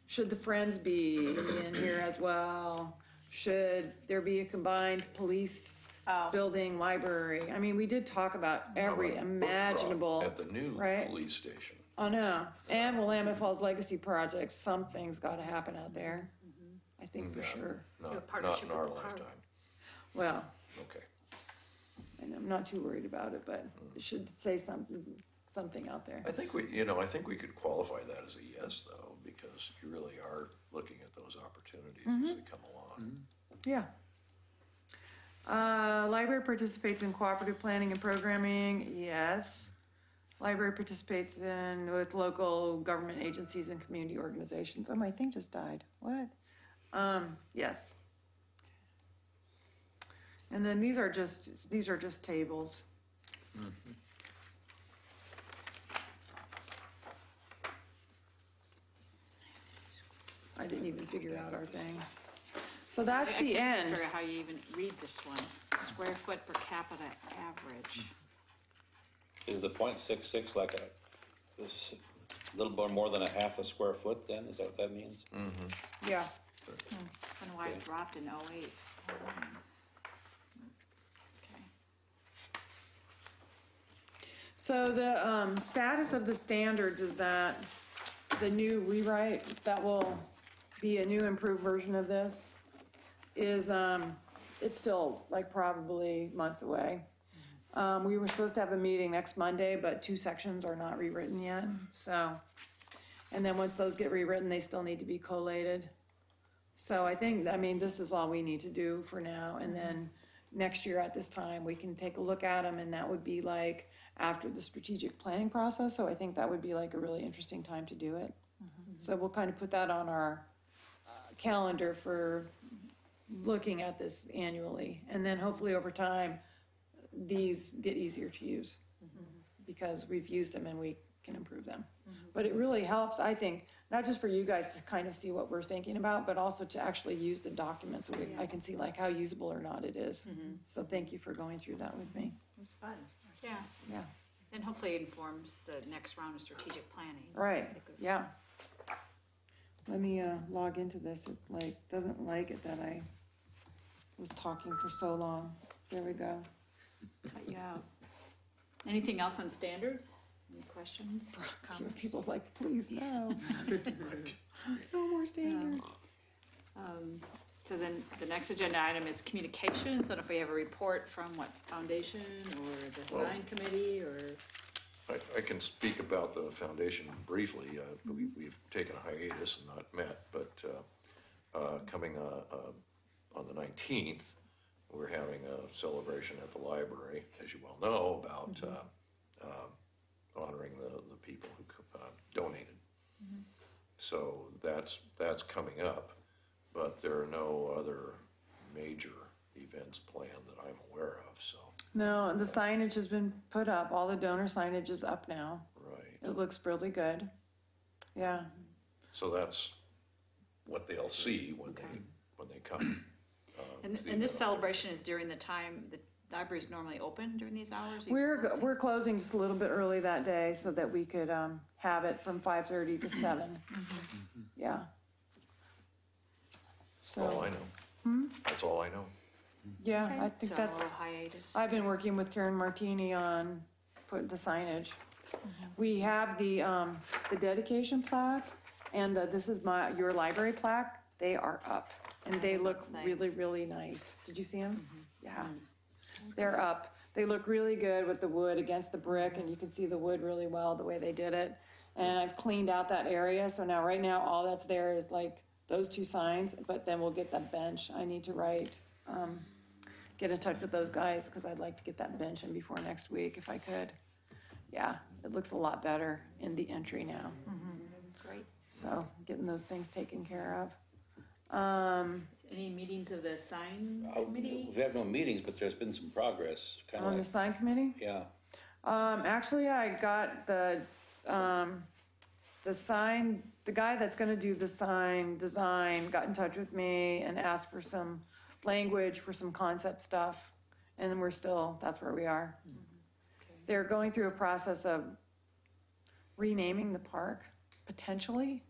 should the Friends be in here as well? Should there be a combined police building, library? I mean, we did talk about every How about a book drop imaginable. At the new right? police station. Oh, no. And Willamette Falls Legacy Project, something's gotta happen out there. I think for No, sure. Not in our partnership with the park. lifetime. Well, Okay. and I'm not too worried about it, but it should say something out there. I think we could qualify that as a yes, though, because you really are looking at those opportunities as they come along. Yeah. Library participates in cooperative planning and programming, yes. Library participates with local government agencies and community organizations. Oh, my thing just died, what? Yes. And then these are just tables. I didn't even figure out our thing. So that's I the can't end. figure out how you even read this one. Square foot per capita average. Is the .66 like a little bit more than a half a square foot then? Is that what that means? Yeah. I don't know why it dropped in '08. Okay. So the status of the standards is that the new rewrite, that will be a new improved version of this, is, it's still like probably months away. We were supposed to have a meeting next Monday, but 2 sections are not rewritten yet, so. And then once those get rewritten, they still need to be collated. So I mean, this is all we need to do for now, and then next year at this time, we can take a look at them, and that would be like after the strategic planning process, so I think that would be like a really interesting time to do it. So we'll kind of put that on our calendar for looking at this annually, and then hopefully over time, these get easier to use because we've used them and we can improve them. But it really helps, I think, not just for you guys to kind of see what we're thinking about, but also to actually use the document so I can see like how usable or not it is. So thank you for going through that with me. was fun. Yeah, Yeah, and hopefully it informs the next round of strategic planning. right, yeah. Let me log into this. It doesn't like it that I was talking for so long. There we go. Cut you out. Anything else on standards? Any questions, comments? People are like, please, no. No more standards. So then the next agenda item is communications. I don't know if we have a report from what foundation or the Well- sign committee or, I can speak about the foundation briefly. We've taken a hiatus and not met, but coming on the 19th, we're having a celebration at the library, as you well know, about honoring the people who donated. So that's coming up, but there are no other major events planned that I'm aware of, so, No, the signage has been put up. All the donor signage is up now. right. It looks really good. Yeah. So that's what they'll see when they come. and to the this event. celebration is during the time the library's normally open during these hours? Are you We're closing? closing just a little bit early that day so that we could have it from 5:30 to 7. Yeah. That's all So, I know. That's all I know. yeah, Okay, I think so that's, hiatus. I've been working with Karen Martini on putting the signage. We have the dedication plaque and this is your library plaque. They are up and they look looks nice. really, really nice. Did you see them? Yeah. They're up. They look really good with the wood against the brick and you can see the wood really well the way they did it. And I've cleaned out that area. So now, right now, all that's there is like those 2 signs, but then we'll get that bench. I need to get in touch with those guys because I'd like to get that bench in before next week if I could. Yeah, it looks a lot better in the entry now. Great. So getting those things taken care of. Any meetings of the sign Oh, committee? We have no meetings, but there's been some progress, kind of On the like, sign committee? yeah. Actually, I got the sign, the guy that's gonna do the sign design got in touch with me and asked for some language for some concept stuff. And that's where we are. They're going through a process of renaming the park, potentially.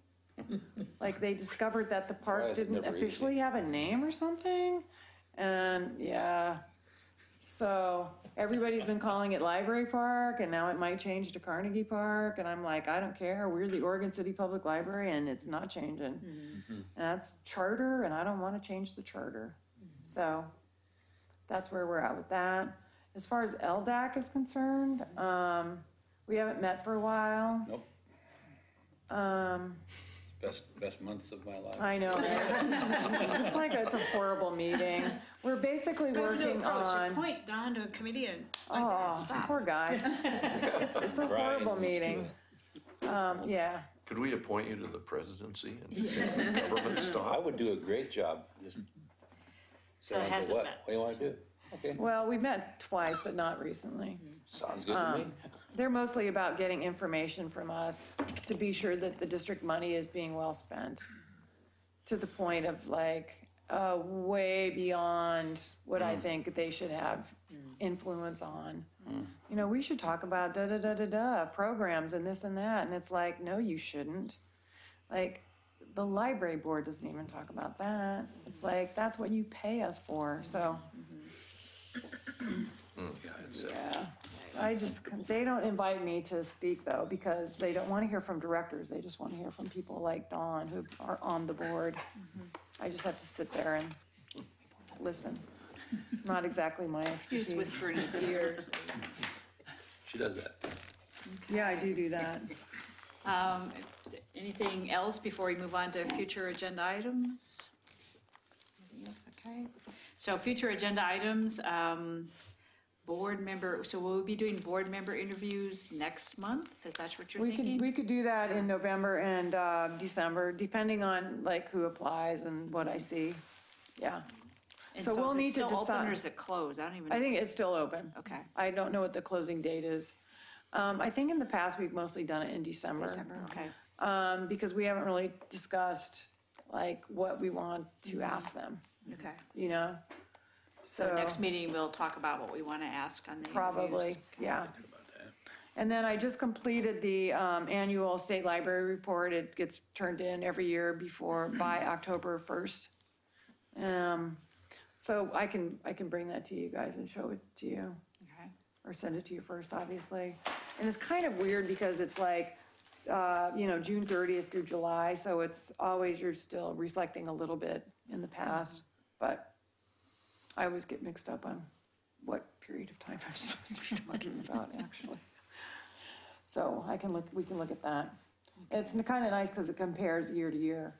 Like they discovered that the Why park is it didn't never officially have a name or something. And yeah, so everybody's been calling it Library Park and now it might change to Carnegie Park. And I'm like, I don't care. We're the Oregon City Public Library and it's not changing. And that's charter and I don't want to change the charter. So that's where we're at with that. As far as LDAC is concerned, we haven't met for a while. Nope. Best months of my life. I know. It's a horrible meeting. We're basically working on. Point Don to a committee and like that, Oh, stop. poor guy. It's a Brian horrible used to meeting. it. Yeah. Could we appoint you to the presidency and just get the government I stop? would do a great job. Just So say, it hasn't what? met. What do you want to do? Okay, Well, we met twice, but not recently. sounds good to me. They're mostly about getting information from us to be sure that the district money is being well spent. To the point of like, way beyond what I think they should have influence on. You know, we should talk about programs and this and that, and it's like, no, you shouldn't. Like, the library board doesn't even talk about that. It's like, that's what you pay us for, so, Yeah, it's, yeah. They don't invite me to speak though, because they don't want to hear from directors. They just want to hear from people like Dawn who are on the board. I just have to sit there and listen. Not exactly my You just expertise. whisper in his ear. She does that. Yeah, I do that. Anything else before we move on to future agenda items? Anything else? Okay. So future agenda items, board member, so we'll be doing board member interviews next month? Is that what you're thinking? We could do that in November and December, depending on like who applies and what I see. Yeah. And so we'll is it need to still open decide- or is it closed? I don't even. I think it's still open. Okay. I don't know what the closing date is. I think in the past, we've mostly done it in December. Okay. Because we haven't really discussed like what we want to ask them, Okay. you know? So next meeting, we'll talk about what we want to ask on the interviews. Probably, yeah. And then I just completed the annual state library report. It gets turned in every year by October 1st. So I can bring that to you guys and show it to you, Okay. or send it to you first, obviously. And it's kind of weird because it's like, June 30th through July, so it's always, you're still reflecting a little bit in the past, but I always get mixed up on what period of time I'm supposed to be talking about, actually. So we can look at that. It's kind of nice because it compares year to year.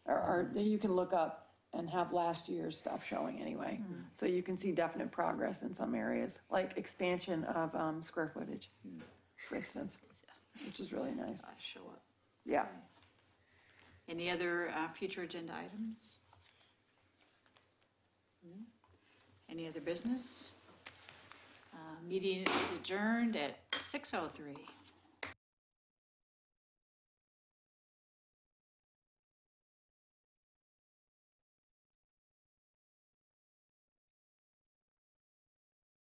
Or you can look up and have last year's stuff showing anyway. So you can see definite progress in some areas, like expansion of square footage, for instance, which is really nice. Show up. Yeah. Any other future agenda items? Any other business? Meeting is adjourned at 6:03.